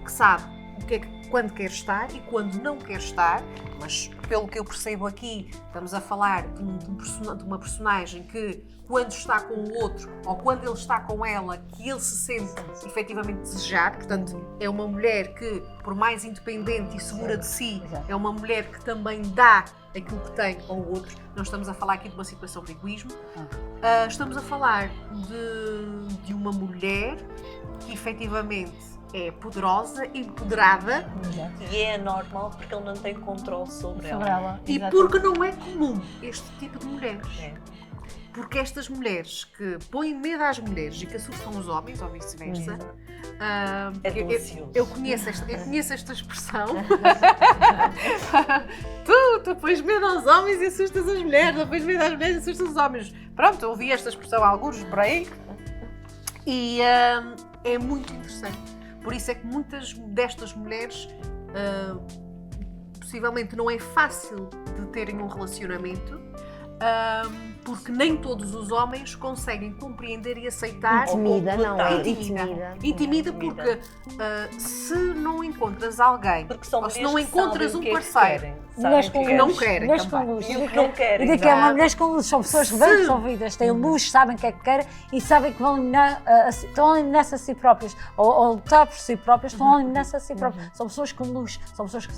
B: que sabe o que é que quando quer estar e quando não quer estar, mas pelo que eu percebo aqui, estamos a falar de uma personagem que quando está com o outro ou quando ele está com ela, que ele se sente efetivamente desejado, portanto é uma mulher que, por mais independente e segura de si, é uma mulher que também dá aquilo que tem ao outro. Não estamos a falar aqui de uma situação de egoísmo, estamos a falar de uma mulher que efetivamente é poderosa, empoderada
D: E é normal porque ele não tem controle sobre ela.
B: e porque não é comum este tipo de mulheres.
D: É.
B: Porque estas mulheres que põem medo às mulheres e que assustam os homens, ou vice-versa,
D: É delicioso.
B: eu conheço esta expressão. tu pões medo aos homens e assustas as mulheres, ou pões medo às mulheres e assustas os homens. Pronto, eu ouvi esta expressão há alguns por aí e é muito interessante. Por isso é que muitas destas mulheres possivelmente não é fácil de terem um relacionamento, porque nem todos os homens conseguem compreender e aceitar.
A: Intimida, não é?
B: Intimida porque se não encontras alguém,
D: Porque são
B: ou se
D: mulheres
B: não
D: que
B: encontras
D: sabem
B: um
D: o que é que
B: parceiro,
D: querem.
C: Mulheres
D: Sabem o
C: com
D: que é
B: não
C: luz.
B: querem
C: Mulheres com
B: também.
C: luz.
D: E o que não querem.
C: E daqui a mulheres com luz. São pessoas bem resolvidas, têm luz, sabem o que é que querem e sabem que vão estão a eliminar-se a si próprias. Ou lutar por si próprias, estão a eliminar-se a si próprias. São pessoas com luz. São pessoas que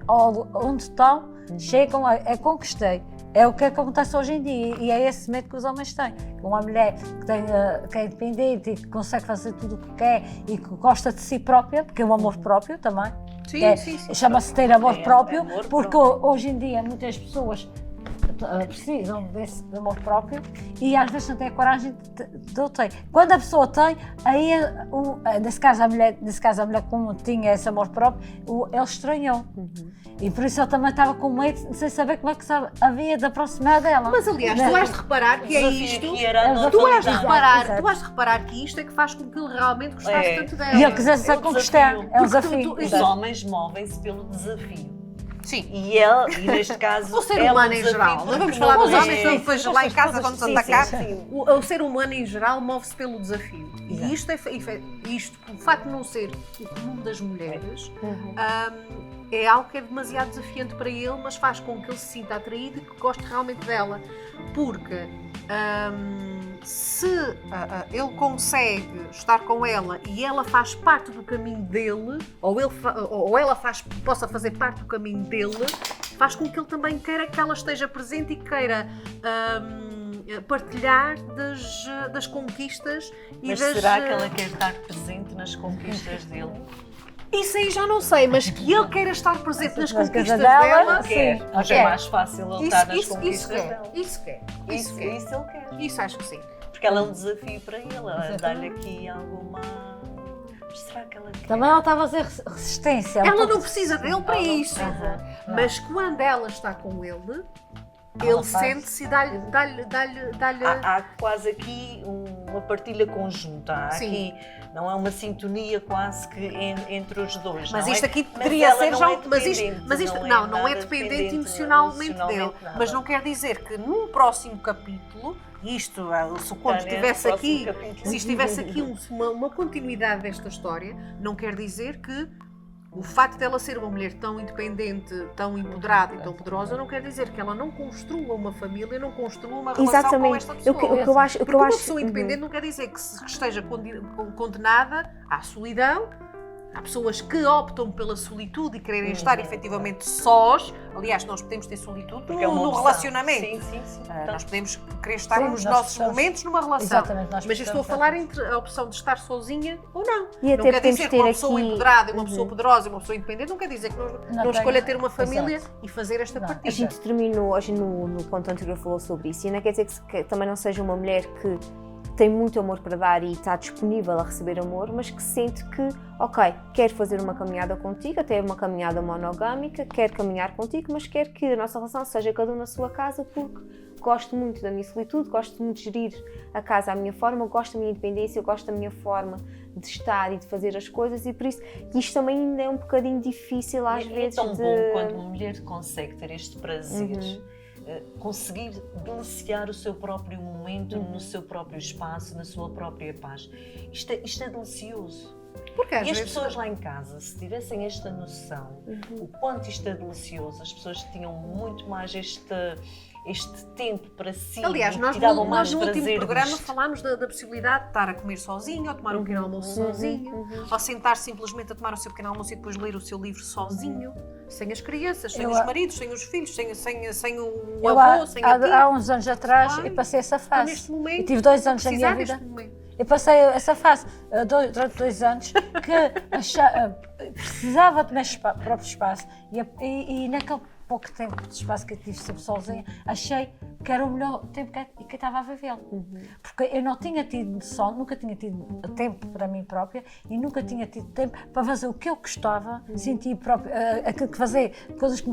C: onde estão, chegam a conquistei. É o que acontece hoje em dia e é esse medo que os homens têm. Uma mulher que é independente e que consegue fazer tudo o que quer e que gosta de si própria, porque é um amor próprio também.
B: Sim.
C: Chama-se ter amor
D: É,
C: próprio,
D: amor
C: porque
D: próprio.
C: hoje em dia muitas pessoas precisam desse amor próprio e às vezes não têm a coragem de o ter. Quando a pessoa tem, aí nesse caso a mulher como tinha esse amor próprio, ele estranhou. E por isso ele também estava com medo, sem saber como é que havia de aproximar dela.
B: Mas aliás, tu has de reparar que é isto.
D: Que era a
B: Tu has de
D: normalidade.
B: reparar que isto é que faz com que ele realmente gostasse
D: É.
B: tanto dela.
C: E ele quisesse
D: É
C: a
D: um
C: conquistar.
D: desafio.
C: É um
B: Porque
C: desafio.
B: tu-
D: Os homens movem-se pelo desafio.
B: Sim.
D: E neste caso.
B: O ser
D: ela
B: humano em
D: desafio
B: geral, não
D: porque
B: vamos falar dos
D: é-
B: homens, senão depois lá em casa vamos
C: Sim,
B: atacar.
C: sim.
B: O ser humano em geral move-se pelo desafio. E isto, o facto de não ser o comum das mulheres, é algo que é demasiado desafiante para ele, mas faz com que ele se sinta atraído e que goste realmente dela. Porque se ele consegue estar com ela e ela faz parte do caminho dele, ou ela possa fazer parte do caminho dele, faz com que ele também queira que ela esteja presente e queira partilhar das conquistas e
D: Mas
B: das...
D: será que ela quer estar presente nas conquistas dele?
B: Isso aí já não sei, mas que ele queira estar presente nas
C: Nas
B: conquistas
C: coisas dela,
B: dela,
C: sim.
D: Quer. Mas é
C: Ok.
D: mais fácil ele estar nas
B: isso
D: conquistas
B: quer,
D: dela.
B: isso quer, isso quer.
D: Isso ele quer.
B: Isso acho que sim.
D: Porque ela é um desafio para ele. Ela dá-lhe aqui alguma. Mas será que ela quer?
C: Também ela estava a fazer resistência.
B: Ela não precisa dele para
D: Ela não
B: isso.
D: precisa.
B: Mas quando ela está com ele,
C: Ela
B: ele
C: faz.
B: sente-se e dá-lhe.
D: Há quase aqui uma partilha conjunta. Há
B: Sim.
D: aqui, não é uma sintonia quase que entre os dois.
B: Mas
D: não
B: isto
D: é?
B: aqui
D: Mas
B: poderia
D: ela
B: ser
D: não
B: já.
D: é
B: Mas isto não é
D: nada
B: dependente emocionalmente dele.
D: nada.
B: Mas não quer dizer que num próximo capítulo, isto, se o conto
D: Tânia,
B: estivesse
D: no
B: aqui,
D: próximo capítulo.
B: se estivesse aqui uma continuidade desta história, não quer dizer que o facto dela ser uma mulher tão independente, tão empoderada e tão poderosa, não quer dizer que ela não construa uma família, não construa uma relação com esta pessoa.
A: O que eu acho,
B: Porque uma pessoa independente não quer dizer que esteja condenada à solidão. Há pessoas que optam pela solitude e quererem estar efetivamente sós. Aliás, nós podemos ter solitude
D: Porque é uma
B: no
D: opção.
B: relacionamento.
D: Sim.
B: Nós podemos querer estar
C: Sim,
B: nos
C: nós
B: nossos
C: precisamos-
B: momentos numa relação.
C: Exatamente, nós
B: Mas eu estou a
C: precisamos
B: falar
C: estar-
B: entre a opção de estar sozinha ou não.
A: E
B: Não
A: até
B: quer
A: podemos
B: dizer que
A: ter
B: uma pessoa
A: aqui-
B: empoderada e uma pessoa poderosa e uma pessoa independente não quer dizer que não
C: tem-
B: escolha ter uma família
C: Exato.
B: e fazer esta
C: Não.
A: A
B: partilha.
A: gente terminou hoje no ponto anterior, falou sobre isso, e não quer dizer que também não seja uma mulher que tem muito amor para dar e está disponível a receber amor, mas que sente que, ok, quer fazer uma caminhada contigo, até uma caminhada monogâmica, quer caminhar contigo, mas quer que a nossa relação seja cada um na sua casa, porque gosto muito da minha solitude, gosto muito de gerir a casa à minha forma, gosto da minha independência, gosto da minha forma de estar e de fazer as coisas, e por isso isto também ainda é um bocadinho difícil às vezes
D: É tão
A: de...
D: bom quando uma mulher consegue ter este prazer, conseguir deliciar o seu próprio momento, no seu próprio espaço, na sua própria paz. Isto é delicioso.
B: Porque às
D: E as
B: vezes
D: pessoas lá em casa, se tivessem esta noção, o quanto isto é delicioso, as pessoas tinham muito mais este tempo para si.
B: Aliás,
D: e
B: nós
D: tiravam
B: no
D: mais
B: último
D: prazer
B: programa
D: disto.
B: falámos da possibilidade de estar a comer sozinho, ou tomar um pequeno almoço sozinho, ou sentar simplesmente a tomar o seu pequeno almoço e depois ler o seu livro sozinho, sem as crianças, sem os maridos, sem os filhos, sem o avô, sem a tia.
C: Há uns anos atrás
B: Ai,
C: eu passei essa
B: Estou
C: fase.
B: neste momento,
C: Eu tive 2 anos da minha
B: precisar
C: vida.
B: deste momento.
C: Eu passei essa fase durante 2 anos que precisava do meu próprio espaço e naquele pouco tempo de espaço que eu tive sempre sozinha, achei que era o melhor tempo que eu estava a viver. Porque eu não tinha tido noção, nunca tinha tido tempo para mim própria e nunca tinha tido tempo para fazer o que eu gostava, sentir próprio, aquilo que fazer, coisas que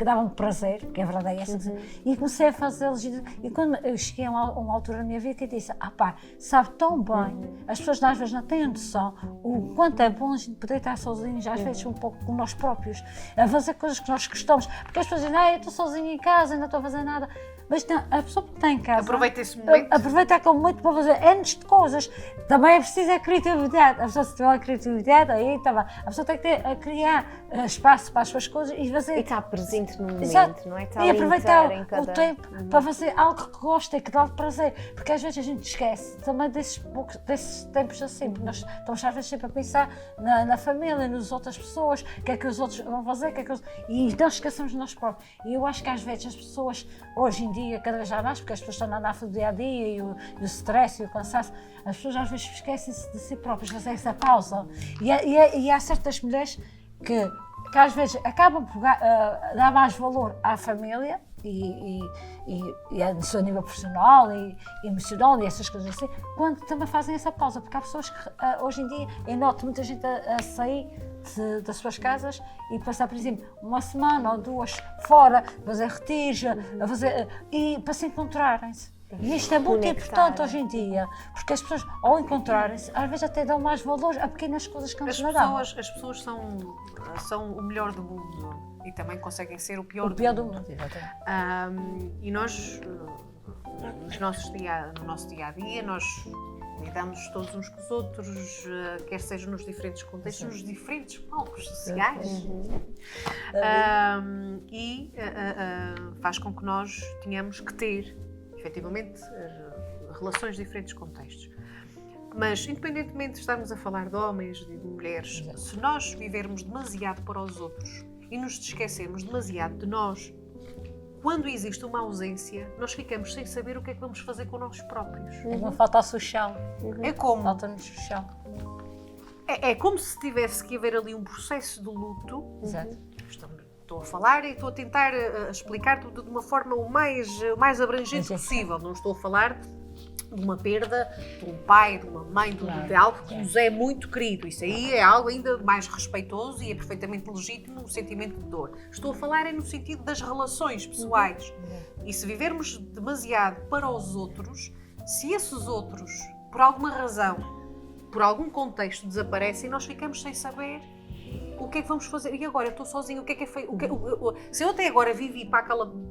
C: davam prazer, porque a verdade é essa, e comecei a fazê-los. E quando eu cheguei a uma altura na minha vida que eu disse, pá, sabe tão bem, as pessoas às vezes não têm noção o quanto é bom a gente poder estar sozinhos, às vezes um pouco com nós próprios, a fazer coisas que nós gostamos, porque as pessoas dizem, eu estou sozinha em casa, não estou a fazer nada. Mas não, a pessoa que está em casa
B: Aproveita esse momento.
C: aproveita aquele momento para fazer anos de coisas. Também é preciso a criatividade. A pessoa, se tiver a criatividade, aí está bem. A pessoa tem que a criar espaço para as suas coisas e fazer.
A: E estar presente no momento,
C: Exato.
A: não é? Estar
C: E
A: ali
C: aproveitar
A: inteiro em cada...
C: o tempo para fazer algo que gosta e que dá prazer. Porque às vezes a gente esquece também desses tempos assim. Porque nós estamos às vezes sempre a pensar na família, nas outras pessoas, o que é que os outros vão fazer, e nós esquecemos de nós próprios. E eu acho que às vezes as pessoas, hoje em dia, cada vez mais, porque as pessoas estão na ANAF do dia a dia e o stress e o cansaço, as pessoas às vezes esquecem-se de si próprias, fazer essa pausa. E há certas mulheres que às vezes acabam por dar mais valor à família e no seu nível profissional e emocional e essas coisas assim, quando também fazem essa pausa, porque há pessoas que hoje em dia, eu noto muita gente a sair das suas casas e passar, por exemplo, uma semana ou 2 fora, fazer retiros, e para se encontrarem-se. E isto é muito importante hoje em dia, porque as pessoas, ao encontrarem-se, às vezes até dão mais valor a pequenas coisas que antes não davam.
B: As pessoas são o melhor do mundo e também conseguem ser o pior
C: do mundo. Exatamente.
B: E nós, no nosso dia a dia, nós lidamos todos uns com os outros, quer seja nos diferentes contextos, nos diferentes palcos sociais. Faz com que nós tenhamos que ter, efetivamente, relações de diferentes contextos. Mas, independentemente de estarmos a falar de homens e de mulheres, se nós vivermos demasiado para os outros e nos esquecermos demasiado de nós, quando existe uma ausência, nós ficamos sem saber o que é que vamos fazer com nós próprios.
C: Uma falta-se o chão.
B: É como?
C: Falta-nos o chão.
B: É como se tivesse que haver ali um processo de luto.
C: Exato.
B: Estou a falar e estou a tentar explicar tudo de uma forma o mais abrangente possível. Não estou a falar de uma perda de um pai, de uma mãe, de algo que nos é muito querido. Isso aí é algo ainda mais respeitoso e é perfeitamente legítimo, um sentimento de dor. Estou a falar no sentido das relações pessoais. E se vivermos demasiado para os outros, se esses outros, por alguma razão, por algum contexto, desaparecem, nós ficamos sem saber o que é que vamos fazer. E agora, eu estou sozinha, o que é feito? Se eu até agora vivi para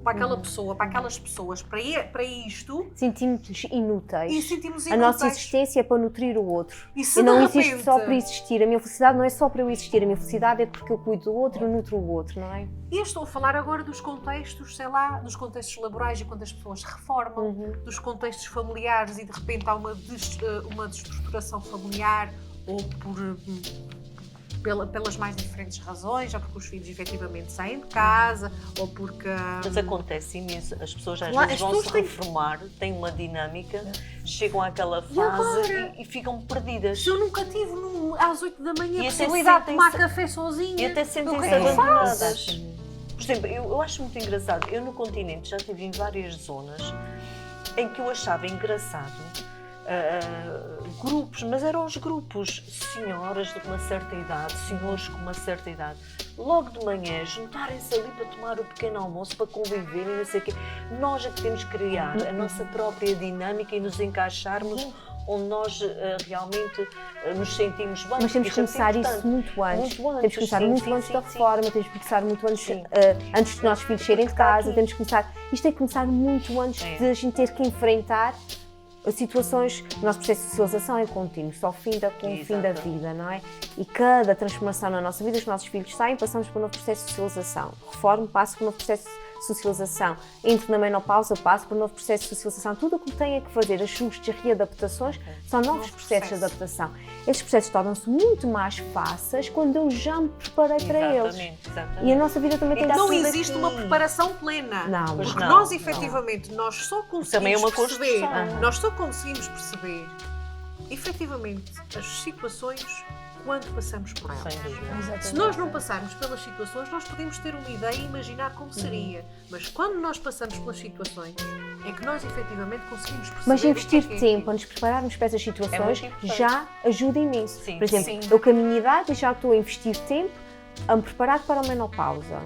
B: aquela pessoa, para aquelas pessoas, para isto...
A: Sentimos inúteis.
B: E sentimos
A: inúteis. A nossa existência é para nutrir o outro.
B: E
A: não existe só para existir. A minha felicidade não é só para eu existir. A minha felicidade é porque eu cuido do outro e nutro o outro, não é?
B: E eu estou a falar agora dos contextos, sei lá, dos contextos laborais e quando as pessoas reformam, dos contextos familiares e de repente há uma desestruturação familiar ou pelas mais diferentes razões, ou porque os filhos efetivamente saem de casa, ou porque...
D: Mas acontece imenso, as pessoas às vezes vão se reformar, têm uma dinâmica, chegam àquela fase e ficam perdidas.
B: Se eu nunca tive às 8 da manhã a possibilidade de tomar café sozinha,
D: e até sentem-se abandonadas. Por exemplo, eu acho muito engraçado, eu no continente já estive em várias zonas em que eu achava engraçado grupos, mas eram os grupos, senhoras de uma certa idade, senhores com uma certa idade, logo de manhã juntarem-se ali para tomar o pequeno almoço, para conviver e não sei o quê. Nós é que temos que criar a nossa própria dinâmica e nos encaixarmos onde nós realmente nos sentimos bem.
A: Mas temos que começar isso muito antes. Temos que começar muito antes da reforma, temos que começar muito antes, antes dos nossos filhos saírem de casa, temos que começar, isto tem que começar muito antes de a gente ter que enfrentar situações, o nosso processo de socialização é contínuo, só finda com o fim da
D: Exato.
A: vida, não é? E cada transformação na nossa vida, os nossos filhos saem, passamos por um novo processo de socialização. Reformo, passo por um novo processo de socialização. Entro na menopausa, passo por um novo processo de socialização. Tudo o que tenho que fazer, ajustes e readaptações, são novos processos de adaptação. Esses processos tornam-se muito mais fáceis quando eu já me preparei para eles.
D: Exatamente.
A: E a nossa vida também tem que
B: Não
A: ser
B: existe uma preparação plena.
A: Não,
D: Pois
B: Porque
D: não,
B: nós,
D: não.
B: efetivamente, nós só
D: Também é
B: conseguimos
D: uma
B: perceber,
D: construção.
B: nós só conseguimos perceber, efetivamente, as situações quando passamos por elas.
D: Sem dúvida.
B: Se nós não passarmos pelas situações, nós podemos ter uma ideia e imaginar como seria. Mas quando nós passamos pelas situações, é que nós, efetivamente, conseguimos perceber.
A: Mas investir
B: o que é
A: tempo a nos prepararmos para essas situações
D: muito importante.
A: já ajuda imenso.
D: Sim,
A: Por exemplo,
B: sim.
A: eu com a minha idade já estou a investir tempo a me preparar para a menopausa.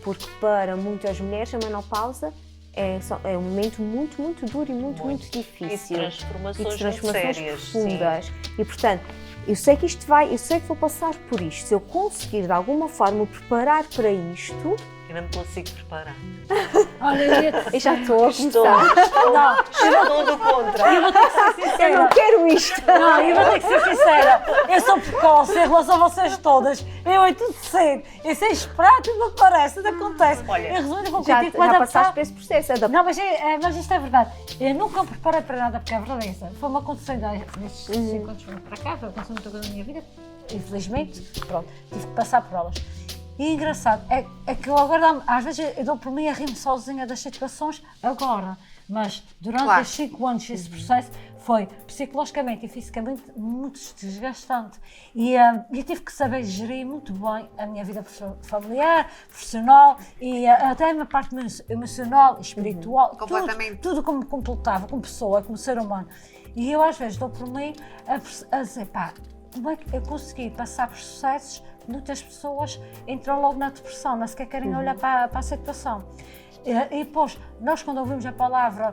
A: Porque para muitas mulheres a menopausa é um momento muito, muito duro e muito
D: E de
A: difícil.
D: transformações,
A: E de
D: muito
A: transformações
D: sérias.
A: profundas. E portanto, eu sei que eu sei que vou passar por isto. Se eu conseguir de alguma forma me preparar para isto,
D: Ainda me consigo preparar.
C: Olha,
A: eu já estou a
D: Estou,
A: começar.
C: Não,
D: estou do contra.
C: eu vou ter que ser
A: Eu
C: sincera.
A: não quero isto.
C: Não, eu vou ter que ser sincera. Eu sou precoce em relação a vocês todas. Eu é tudo cedo. Eu sei esperar, tudo me parece, tudo acontece.
D: Olha,
C: eu resumo, vou
A: Já,
C: contigo, mas
A: já passaste por esse processo.
C: Não, mas isto é verdade. Eu nunca me preparei para nada, porque a verdade é essa. Foi-me acontecendo nestes 5 anos para cá, foi acontecendo muita coisa na minha vida. Infelizmente, pronto, tive que passar por elas. E engraçado, é que eu agora, às vezes, eu dou por mim a rir-me sozinha das situações agora. Mas durante
B: Claro.
C: estes 5 anos esse processo foi psicologicamente e fisicamente muito desgastante. E eu tive que saber gerir muito bem a minha vida familiar, profissional e até a minha parte emocional, espiritual,
B: Completamente.
C: tudo como me completava, como pessoa, como ser humano. E eu às vezes dou por mim a dizer, pá, como é que eu consegui passar por sucessos? Muitas pessoas entram logo na depressão, nem sequer querem olhar para a situação. E depois, nós quando ouvimos a palavra,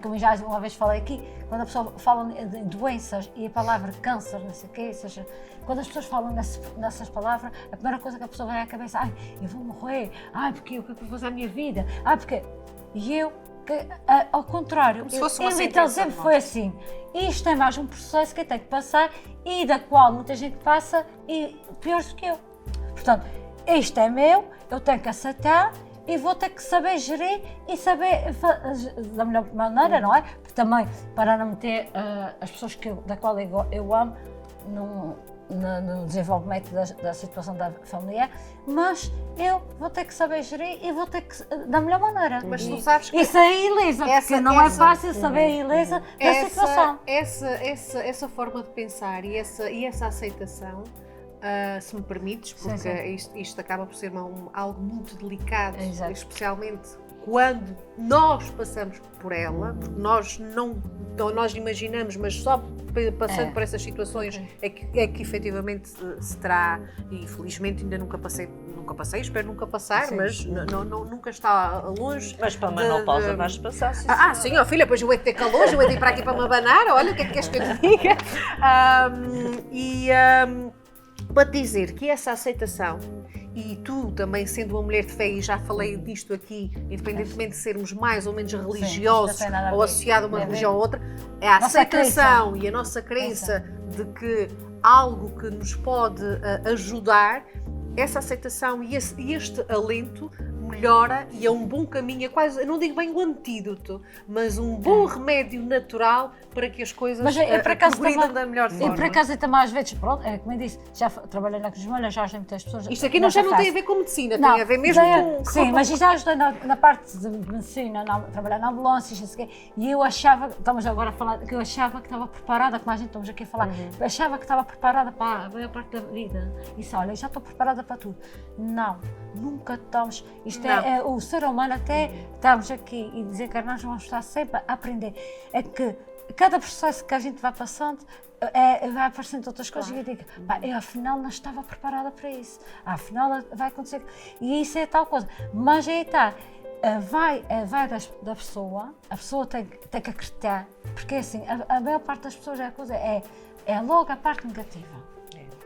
C: como eu já uma vez falei aqui, quando a pessoa fala de doenças e a palavra câncer, não sei o quê, ou seja, quando as pessoas falam nessas palavras, a primeira coisa que a pessoa vem à cabeça, ai, eu vou morrer, ai, porque o que é que eu vou fazer à minha vida, ai, porque... E eu, ao contrário,
B: Como se fosse uma
C: então
B: sentença,
C: sempre foi assim. Isto é mais um processo que eu tenho que passar e da qual muita gente passa e piores do que eu. Portanto, isto é meu, eu tenho que aceitar e vou ter que saber gerir e saber da melhor maneira, não é? Porque também, para não meter as pessoas da qual eu amo no desenvolvimento da situação da familiar, mas eu vou ter que saber gerir e vou ter que, da melhor maneira.
B: Mas tu sabes que
C: E sair ilesa, porque não é fácil saber ilesa da situação.
B: essa forma de pensar e essa aceitação, se me permites, porque
C: Sim.
B: isto acaba por ser algo muito delicado,
C: Exato.
B: especialmente quando nós passamos por ela, porque nós imaginamos, mas só passando por essas situações é que efetivamente se terá, e felizmente ainda nunca passei, espero nunca passar,
C: Sim.
B: mas nunca está longe.
D: Mas para a menopausa vais passar, sim.
B: Sim, ó filha, pois eu hei de ter calor, eu hei de ir para aqui para me abanar, olha o que é que queres que eu te diga. Para te dizer que essa aceitação, e tu também sendo uma mulher de fé, e já falei disto aqui, independentemente de sermos mais ou menos religiosos
C: não tem nada a
B: ou
C: ver.
B: associado a uma
C: Tem a ver.
B: religião ou outra, é a
C: Nossa
B: aceitação e a nossa crença de que algo que nos pode ajudar, essa aceitação e este alento melhora e é um bom caminho, é quase, eu não digo bem o antídoto, mas um bom remédio natural para que as coisas
C: Mas eu, por acaso,
B: progridam
C: também,
B: da melhor
C: e
B: forma.
C: por acaso eu também às vezes, pronto, como eu disse, já trabalhei na Cruz Vermelha, já ajudei muitas pessoas.
B: Isto aqui já não tem a ver com medicina, tem a ver mesmo com...
C: Sim, mas já ajudei na parte de medicina, trabalhar na ambulância, não sei o quê, e eu achava, estamos agora a falar, que eu achava que estava preparada, como a gente estamos aqui a falar, eu achava que estava preparada para a maior parte da vida. Isso, olha, já estou preparada para tudo. Não, nunca estamos. Isto é o ser humano, até estamos aqui e desencarnados, vamos estar sempre a aprender. É que cada processo que a gente vai passando, vai aparecendo outras coisas e eu digo, pá, eu afinal não estava preparada para isso, afinal vai acontecer, e isso é tal coisa, mas aí está, vai da pessoa, a pessoa tem que acreditar, porque assim, a maior parte das pessoas é logo a parte negativa.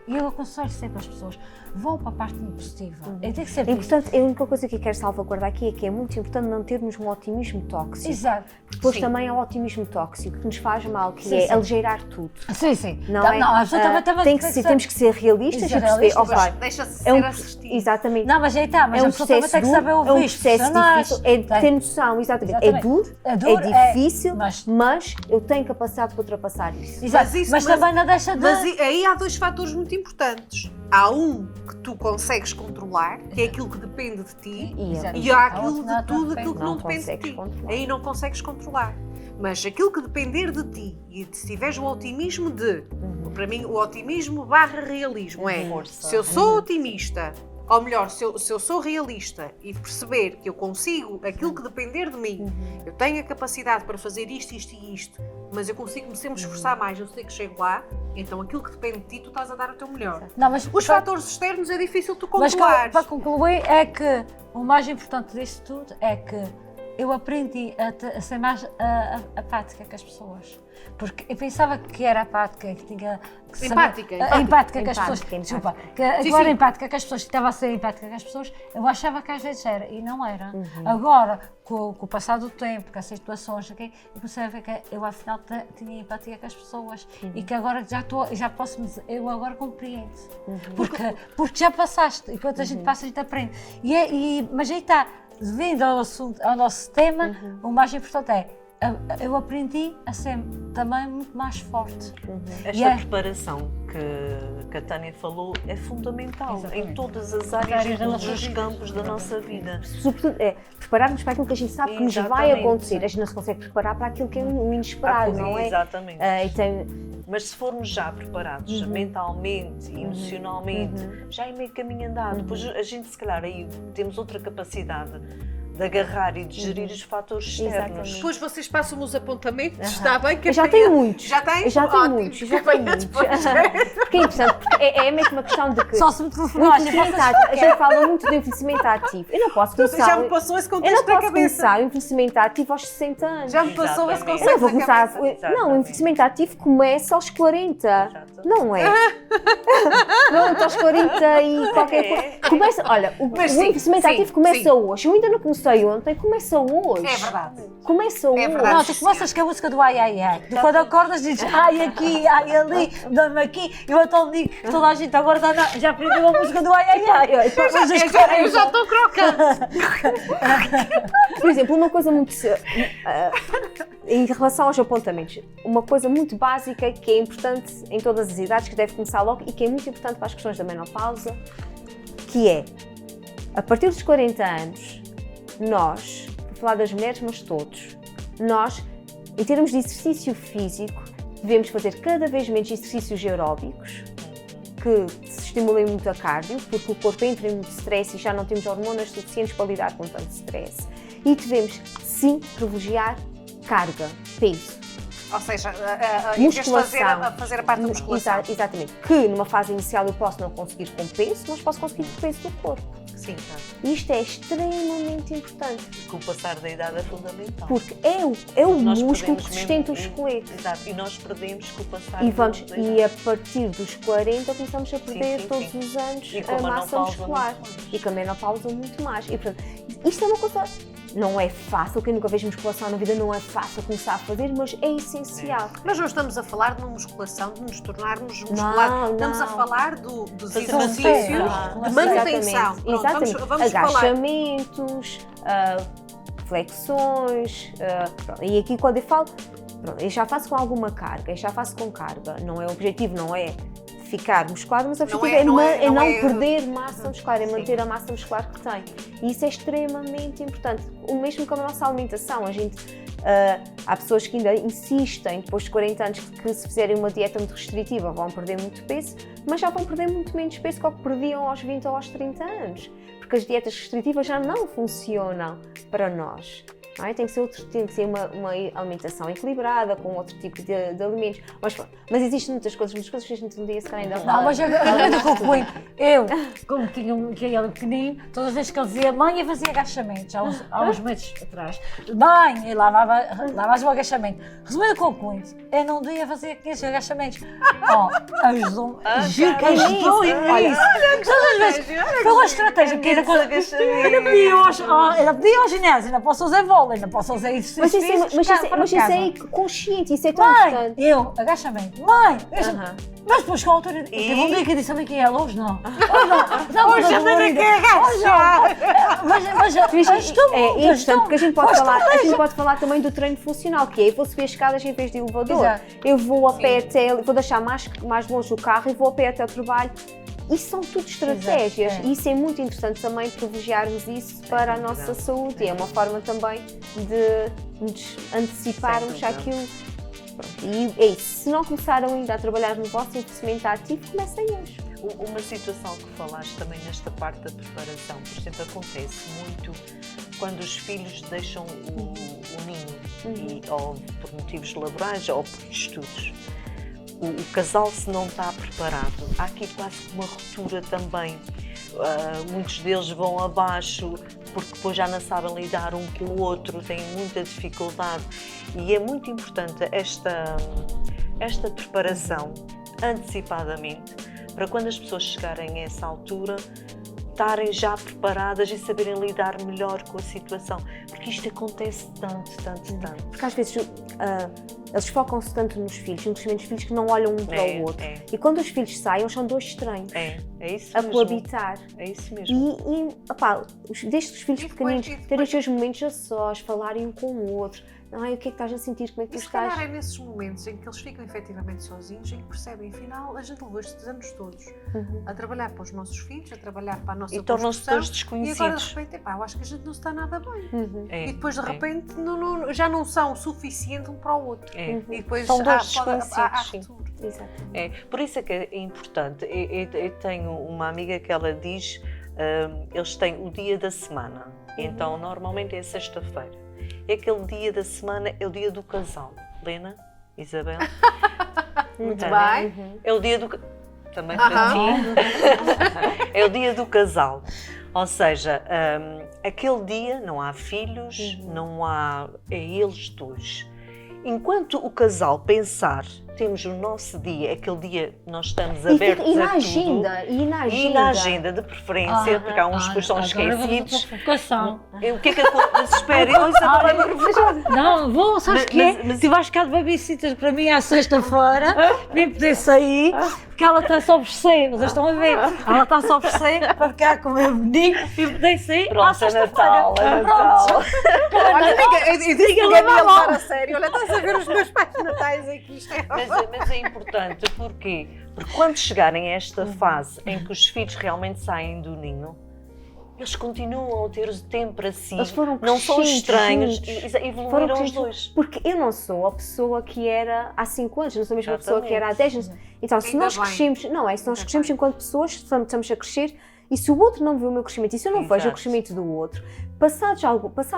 C: E eu aconselho sempre às pessoas, vão para a parte positiva. Tem que ser
A: É
C: visto.
A: importante, a única coisa que eu quero salvaguardar aqui é que é muito importante não termos um otimismo tóxico.
C: Exato.
A: Depois
B: Sim.
A: também há o otimismo tóxico que nos faz mal, que
C: Sim,
A: é
C: sim.
A: aligeirar tudo.
C: Sim.
A: Não
C: Tá,
A: é?
C: Não, absolutamente também
A: Tem que ser, temos que ser realistas e perceber,
C: realistas,
A: opa,
B: Deixa-se
A: é
B: ser
A: um,
B: assistido.
A: exatamente.
C: Não, mas aí está, mas
A: É
C: a
A: um
C: pessoa também
A: processo
C: tem que saber
A: duro,
C: ouvir
A: é um
C: os
A: processo
C: profissionais.
A: difícil, é de
C: Tem.
A: ter noção, exatamente.
C: Exatamente.
A: É duro, é difícil,
C: mas-
A: mas eu tenho capacidade para ultrapassar isso.
C: Exato,
B: Mas
C: mas
B: isso-
C: também não deixa de...
B: Mas aí há dois fatores muito importantes. Há um que tu consegues controlar, que é aquilo que depende de ti,
C: Exato.
B: e há
C: Há
B: aquilo
C: outro que não
B: de tudo
C: depende.
B: aquilo que
A: Não
B: não depende de
A: consegues
B: ti.
A: controlar.
B: Aí não consegues controlar. Mas aquilo que depender de ti, e se tiveres o otimismo de, para mim, o otimismo barra realismo é,
D: Força.
B: se eu sou otimista, ou melhor, se eu sou realista e perceber que eu consigo aquilo que depender de mim, eu tenho a capacidade para fazer isto, isto e isto, mas eu consigo sempre esforçar mais, eu sei que chego lá, então aquilo que depende de ti, tu estás a dar o teu melhor.
C: Não, mas
B: Os fatores externos é difícil tu
C: Mas
B: controlares.
C: para concluir, é que o mais importante disso tudo é que eu aprendi a ser mais apática com as pessoas. Porque eu pensava que era apática, que tinha que saber-
B: Empática,
C: empática com as
A: empática,
C: pessoas.
A: empática.
C: Desculpa, que
B: Sim,
C: agora
B: sim.
C: empática com as pessoas, que estava a ser empática com as pessoas, eu achava que às vezes era e não era.
A: Uhum.
C: Agora, com o passar do tempo, com as situações, okay, eu comecei a ver que eu afinal tinha empatia com as pessoas
A: Uhum.
C: e que agora já posso me dizer, eu agora compreendo.
A: Uhum.
C: Porque já passaste e quando a gente passa a gente aprende. Mas aí está, vindo ao nosso tema, o mais importante é eu aprendi a ser também muito mais forte.
D: Esta
C: E é-
D: preparação que a Tânia falou é fundamental
C: Exatamente.
D: em todas as áreas, em todos os campos da nossa vida.
A: Sobretudo, prepararmos para aquilo que a gente sabe que nos vai
D: Exatamente.
A: acontecer. A gente não se consegue preparar para aquilo que é um inesperado, não é?
D: Exatamente.
A: Então,
D: Mas se formos já preparados mentalmente e emocionalmente, já é meio caminho andado. Depois a gente, se calhar, aí temos outra capacidade de agarrar e de gerir os fatores externos.
A: Exatamente.
B: Depois vocês passam os apontamentos, está bem que
A: eu já
B: apanha-
A: tenho muitos.
B: Já tens?
A: Eu já tenho
B: Ótimo.
A: muitos. Eu já tenho muitos. Porque é interessante, porque é mesmo uma questão de que
C: Só se me
A: o
C: telefonar,
A: envelhecimento ativo, a gente fala muito do envelhecimento ativo. Eu não posso
B: Já
A: começar,
B: me passou esse
A: eu
B: contexto
A: não
B: na
A: posso
B: cabeça.
A: começar o envelhecimento ativo aos 60 anos.
B: Já me passou esse
D: Exatamente.
A: Eu não
B: conceito
A: vou
B: na
A: começar.
B: cabeça.
A: Não, o envelhecimento ativo começa aos 40.
D: Exatamente.
A: Não é? Pronto, aos 40 e qualquer coisa. Começa, olha, o
B: Mas sim,
A: envelhecimento
B: sim,
A: ativo começa
B: sim.
A: hoje. Eu ainda não comecei ontem, começa hoje.
B: É verdade.
A: Começa hoje.
B: verdade.
C: Não, tu começas com a música do ai ai ai. Tu quando acordas dizes ai aqui, ai ali, dá-me aqui. Eu então digo que toda a gente agora já aprendeu a música do ai ai ai.
A: Ai, então, mas as
B: Eu já estou crocante.
A: Por exemplo, uma coisa muito. Em relação aos apontamentos, uma coisa muito básica que é importante em todas as idades, que deve começar logo e que é muito importante para as questões da menopausa, que é, a partir dos 40 anos, nós, vou falar das mulheres, mas todos, nós, em termos de exercício físico, devemos fazer cada vez menos exercícios aeróbicos, que se estimulem muito a cardio, porque o corpo entra em muito stress e já não temos hormonas suficientes para lidar com tanto stress. E devemos, sim, privilegiar carga, peso,
B: Ou seja, em vez de fazer a parte da musculação.
A: Exatamente. Que numa fase inicial eu posso não conseguir com peso, mas posso conseguir com o peso do corpo.
B: Sim,
A: E isto é extremamente importante,
D: Com o passar da idade é fundamental.
A: porque é o
D: Nós
A: músculo
D: perdemos
A: que sustenta o
D: mesmo-
A: esqueleto.
D: Exato, e nós perdemos com o passar
A: E, vamos,
D: da
A: e a partir dos 40 começamos a perder
D: sim,
A: todos
D: sim.
A: os anos
D: E com
A: a
D: a
A: massa
D: menopausa
A: muscular.
D: muito mais.
A: E com a menopausa muito mais. E, portanto, isto é uma coisa, não é fácil, quem nunca fez musculação na vida não é fácil começar a fazer, mas é essencial.
B: Mas não estamos a falar de uma musculação, de nos tornarmos musculares.
A: Não,
B: Estamos a
A: não.
B: falar dos
D: Fazer
B: exercícios
D: manutenção.
B: de manutenção.
A: Exatamente.
B: Pronto,
A: Exatamente.
B: vamos falar.
A: Agachamentos, flexões, pronto. E aqui quando eu falo, pronto, eu já faço com alguma carga, eu já faço com carga, não é o objetivo, não é ficar musculado, mas o objetivo é não perder massa muscular, é manter a massa muscular que tem. E isso é extremamente importante. O mesmo com a nossa alimentação, a gente, há pessoas que ainda insistem, depois de 40 anos, que se fizerem uma dieta muito restritiva vão perder muito peso, mas já vão perder muito menos peso que o que perdiam aos 20 ou aos 30 anos, porque as dietas restritivas já não funcionam para nós. não é? Tem que ser uma alimentação equilibrada, com outro tipo de alimentos. Mas existem muitas coisas que a gente um dia se calhar ainda
C: Não, mas eu como tinha ele pequenino, todas as vezes que ele dizia mãe, eu fazia agachamentos, há uns meses atrás. Mãe, e lá mais um agachamento. Resumindo com concluinte, eu não devia fazer 500 agachamentos. Ajudou-me, juro que ajudou imenso. Todas as vezes, foi uma estratégia, porque ainda podia ao ginásio, ainda posso fazer vôlei, ainda posso fazer exercício.
A: Mas isso é consciente, isso é tão importante.
C: Eu, agachamento, mãe, mas depois com a altura, teve um dia que eu disse, sabe quem é? Hoje não. Hoje eu não quero agachar. Mas
A: é importante, porque a gente pode falar também do treino funcional, que é eu vou subir as escadas em vez de elevador. Exato. Eu vou a pé vou deixar mais longe o carro e vou a pé até o trabalho. Isso são tudo estratégias e isso é muito interessante também privilegiarmos isso para a nossa saúde. É uma forma também de nos anteciparmos àquilo. Pronto, e é isso. Se não começaram ainda a trabalhar no vosso envelhecimento ativo, comecem hoje.
D: Uma situação que falaste também nesta parte da preparação, por exemplo, acontece muito quando os filhos deixam o ninho, ou por motivos laborais ou por estudos. O casal, se não está preparado, há aqui quase uma ruptura também. Muitos deles vão abaixo porque depois já não sabem lidar um com o outro, têm muita dificuldade e é muito importante esta preparação antecipadamente para quando as pessoas chegarem a essa altura estarem já preparadas e saberem lidar melhor com a situação, porque isto acontece tanto.
A: Porque às vezes eles focam-se tanto nos filhos, no crescimento dos filhos, que não olham um para o outro. E quando os filhos saem, eles são dois estranhos
D: isso
A: a
D: mesmo.
A: coabitar.
D: É isso mesmo.
A: Desde os filhos pequeninos terem os seus momentos a sós, falarem um com o outro. O que é que estás a sentir? Como é que tu estás?
B: Se calhar é nesses momentos em que eles ficam efetivamente sozinhos, em que percebem, afinal, a gente levou estes anos todos a trabalhar para os nossos filhos, a trabalhar para a nossa
D: e tornam-se todos
B: desconhecidos. E agora de repente, eu acho que a gente não está nada bem. E depois de repente já não são o suficiente um para o outro. E depois
A: são dois desconhecidos.
D: Por isso é que é importante. Eu tenho uma amiga que ela diz, eles têm o dia da semana, então normalmente é sexta-feira. É aquele dia da semana, é o dia do casal. Lena, Isabel.
B: Muito bem.
D: É o dia do... Também para ti. É o dia do casal. Ou seja, aquele dia não há filhos, não há... É eles dois. Enquanto o casal pensar, temos o nosso dia, aquele dia nós estamos abertos a tudo.
A: E
D: na agenda, de preferência, porque há uns que são esquecidos. O que é que acontece? Espera,
C: não, vou, sabes o que é? Tu vais ficar de babysitter para mim à sexta-feira, nem poder sair, porque ela está só por sair, vocês estão a ver, ela está só por sair para ficar com o meu menino e poder sair à sexta-feira.
D: Natal.
B: Olha, ninguém me levar a sério, olha, estás a ver os meus pais natais aqui, isto é...
D: Mas é importante, porquê? Porque quando chegarem a esta fase em que os filhos realmente saem do ninho, eles continuam a ter o tempo para si, não são estranhos, evoluíram os dois.
A: Porque eu não sou a pessoa que era há 5 anos, não sou a mesma pessoa que era há 10 anos. Então, se nós crescemos, se nós crescemos enquanto pessoas, estamos a crescer, e se o outro não vê o meu crescimento, e se eu não vejo o crescimento do outro, passado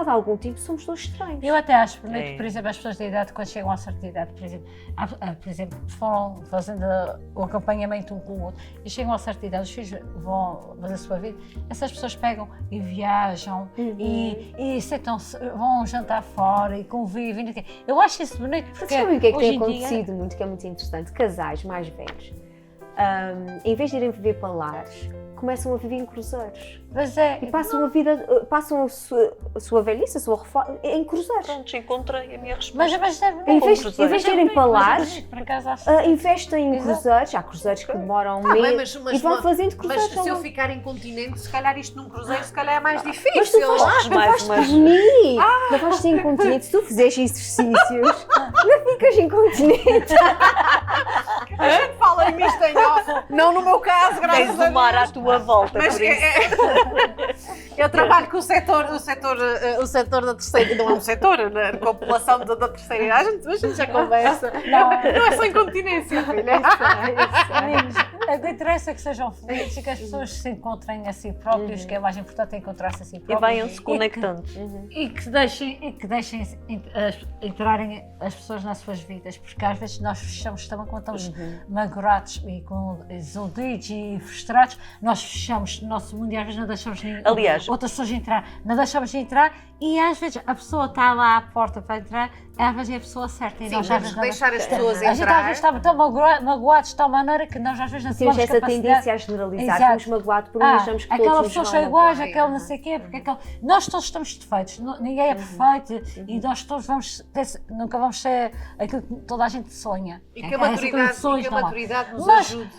A: algum tempo, somos dois estranhos.
C: Eu até acho bonito, por exemplo, as pessoas da idade, quando chegam a certa idade, por exemplo, foram fazendo o acompanhamento um com o outro, e chegam a certa idade, os filhos vão fazer a sua vida, essas pessoas pegam e viajam, e sentam-se, vão jantar fora, e convivem. Eu acho isso bonito, porque
A: sabe o que é que tem acontecido muito, que é muito interessante? Casais mais velhos, em vez de irem viver para lares, começam a viver em cruzeiros.
C: Mas é,
A: e passam a sua velhice, a sua reforma em cruzeiros.
D: Pronto, encontrei a minha resposta.
C: Mas é
A: em vez de irem para lares, investem em cruzeiros. Há cruzeiros que demoram meses e vão fazendo cruzeiros.
B: Mas se eu ficar incontinente, se calhar isto num cruzeiro, se calhar é mais difícil.
A: Mas tu vais dormir, não vais ser incontinente. Se tu fizeres exercícios, não ficas incontinente.
B: A gente fala em isto em off, não no meu caso, graças a Deus.
D: Tens o mar à tua volta,
B: mas
D: por isso.
B: Eu trabalho com o setor da terceira, não é um setor, né? Com a população da terceira idade, a gente já conversa. Não é só incontinência, filha.
C: Amigos, o que interessa é que sejam felizes e que as pessoas se encontrem a si próprios, que é mais importante é encontrar-se a si
D: E
C: próprios.
D: venham-se conectando.
C: E que deixem entrarem as pessoas nas suas vidas, porque às vezes nós fechamos também quando estamos magoados e desiludidos e frustrados, nós fechamos o nosso mundo e às vezes não deixamos outras pessoas entrar, não deixamos de entrar e às vezes a pessoa está lá à porta para entrar, às vezes é a pessoa certa. E
B: Sim,
C: nós,
B: mas deixar as pessoas
C: a gente às
B: entrar.
C: vezes estava tão magoados de tal maneira que nós às vezes não
A: Temos
C: temos
A: essa
C: capacidade.
A: tendência a generalizar,
C: Exato.
A: estamos magoados por achamos que
C: aquela
A: todos
C: pessoa
A: nos
C: são
A: vão
C: iguais,
B: bem.
C: aquele não sei o quê, porque nós todos estamos defeitos, ninguém é perfeito e nós todos nunca vamos ser aquilo que toda a gente sonha.
B: E que a maturidade nos
C: Mas,
B: ajude.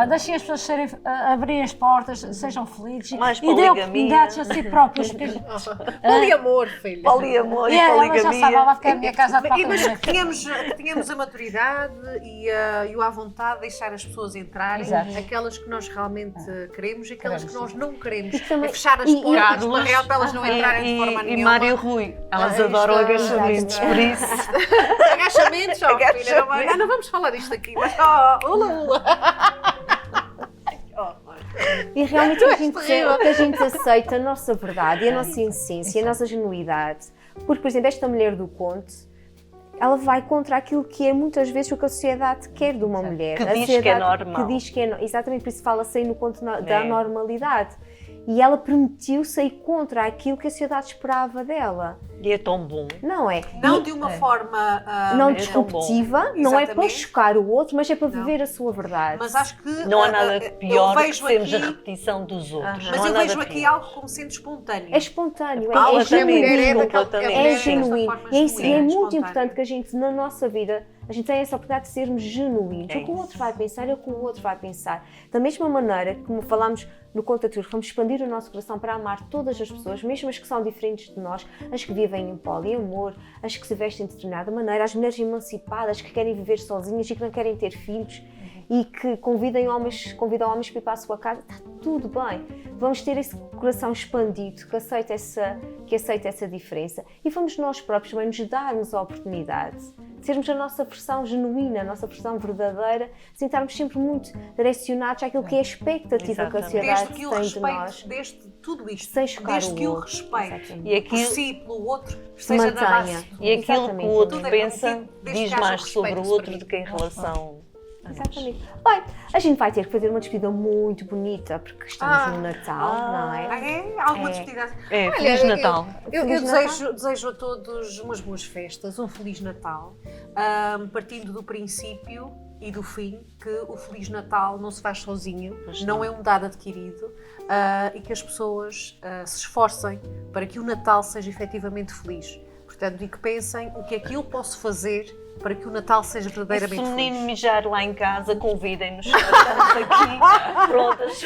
C: deixem as pessoas abrir as portas, sejam felizes
D: Mais
C: e dêem
D: poligamia.
C: oportunidades a si próprios. Porque,
B: Poliamor, filha.
D: Poliamor e
C: ela já
D: poligamia.
C: sabe, ela vai ficar na minha casa a
B: Mas
C: falar
B: que tínhamos a maturidade e o à vontade de deixar as pessoas entrarem,
C: Exato.
B: aquelas que nós realmente queremos e aquelas que nós não queremos.
A: também-
B: É fechar as
A: e-
B: portas
D: e-
B: para real para elas não entrarem de forma
D: E
B: nenhuma.
D: Mário Rui, elas
B: Ah,
D: adoram
B: isto-
D: agachamentos, por isso.
B: Agachamentos, ó, filha, não vamos falar disto aqui, mas ula.
A: E realmente
B: Tu
A: que
B: és terrível.
A: a gente aceita a nossa verdade e a nossa essência, a nossa genuidade. Porque, por exemplo, esta mulher do conto, ela vai contra aquilo que é muitas vezes o que a sociedade quer de uma mulher.
D: Que
A: A
D: diz que é
A: sociedade
D: normal.
A: Que diz que é, exatamente, por isso fala-se aí no conto da normalidade. E ela permitiu-se ir contra aquilo que a sociedade esperava dela.
D: E é tão bom.
A: Não é?
B: Não de uma forma
A: Não
D: é tão bom.
A: disruptiva, não é para
B: Exatamente.
A: chocar o outro, mas é para
B: Não.
A: viver a sua verdade.
B: mas acho que
D: Não há nada pior
B: eu
D: que
B: vejo
D: sermos a
B: aqui,
D: repetição dos outros.
B: mas
D: Não há
B: eu
D: nada
B: vejo aqui
D: pior.
B: algo como sendo espontâneo.
A: É espontâneo,
B: Ah,
A: é
B: mas a mulher
A: genuíno.
D: completamente.
A: É
D: Sim.
A: genuíno.
B: Desta forma
A: E é, isso, e é
B: genuína,
A: muito
B: espontânea.
A: importante que a gente, na nossa vida, a gente tenha essa oportunidade de sermos genuínos.
D: É
A: O que o
D: isso.
A: outro vai pensar é o que o outro vai pensar. Da mesma maneira, como falámos no Conto Anterior, vamos expandir o nosso coração para amar todas as pessoas, mesmo as que são diferentes de nós, as que vivem em poliamor, as que se vestem de determinada maneira, as mulheres emancipadas que querem viver sozinhas e que não querem ter filhos e que convidam homens para ir para a sua casa. Está tudo bem. Vamos ter esse coração expandido que aceita essa diferença e vamos nós próprios também nos darmos a oportunidade de sermos a nossa versão genuína, a nossa versão verdadeira, sem estarmos sempre muito direcionados àquilo que é a expectativa que a
D: Exatamente.
A: sociedade
B: Desde que o
A: tem de
B: respeito,
A: nós.
B: desde tudo isto,
A: Sem chocar
B: desde
A: o
B: que o
A: outro.
B: respeito
A: Exatamente.
D: E aquilo,
B: por si, pelo outro,
A: Se
B: seja da
A: mantenha.
B: base.
D: e aquilo que
A: Exatamente.
D: o outro
B: Tudo é
D: pensa
B: permitido, desde
D: diz
B: que haja
D: mais sobre o
B: respeito
D: outro
B: sobre
D: do que em relação a nós.
A: Exatamente. Bem, a gente vai ter que fazer uma despedida muito bonita porque estamos
B: Ah.
A: no Natal, não é?
B: É alguma
A: É.
B: despedida.
D: É,
B: Olha,
D: Feliz Natal.
B: Eu
A: Feliz Natal.
B: desejo a todos umas boas festas, um Feliz Natal, partindo do princípio e do fim que o Feliz Natal não se faz sozinho,
D: Pois
B: não
D: não.
B: é um dado adquirido e que as pessoas se esforcem para que o Natal seja efetivamente feliz. Portanto, e que pensem o que é que eu posso fazer para que o Natal seja
D: E se
B: verdadeiramente
D: o menino
B: feliz.
D: mijar lá em casa, convidem-nos. Estamos aqui prontas.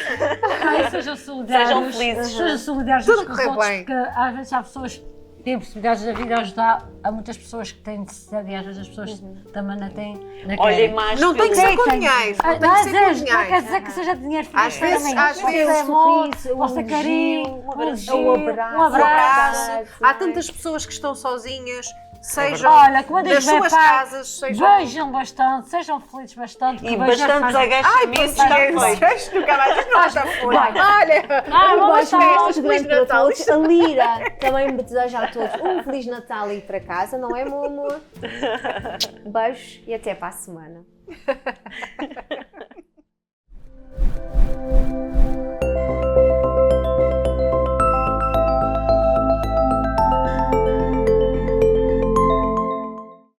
C: Sejam solidários.
D: Sejam felizes.
C: Sejam solidários
B: Tudo
C: uns com os
B: correr
C: outros,
B: bem.
C: porque às vezes há pessoas que têm possibilidades da vida a ajudar a muitas pessoas que têm necessidade e às vezes as pessoas também não têm.
D: Olhem mais
B: Não tem que ser com
C: Tem.
B: dinheiro, não tem que
C: Às
B: ser com
C: vezes, não quer
B: dinheiro.
C: dizer que seja dinheiro
B: Às vezes-
C: também.
B: às
C: Pode
B: vezes-
C: ser amor,
A: sorriso,
C: pode ser carinho,
A: um
C: um
A: elogio,
C: elogio,
A: um
C: um abraço.
B: Há tantas pessoas que estão sozinhas, sejam
C: Olha, quando
B: nas
C: eles vêm
B: suas
C: para
B: casas, sejam...
C: vejam bastante, sejam felizes bastante.
D: E
C: que beijar
D: bastantes
C: faz-
D: agachamentos já feitos.
B: Isto nunca mais, isto não está fora.
A: Vai.
B: Olha!
C: Ah,
A: Um
C: vamos
A: beijo
C: lá.
A: muito grande para
B: Natal.
A: todos. A Lira também me deseja a todos um Feliz Natal e ir para casa, não é, meu amor? Beijos e até para a semana.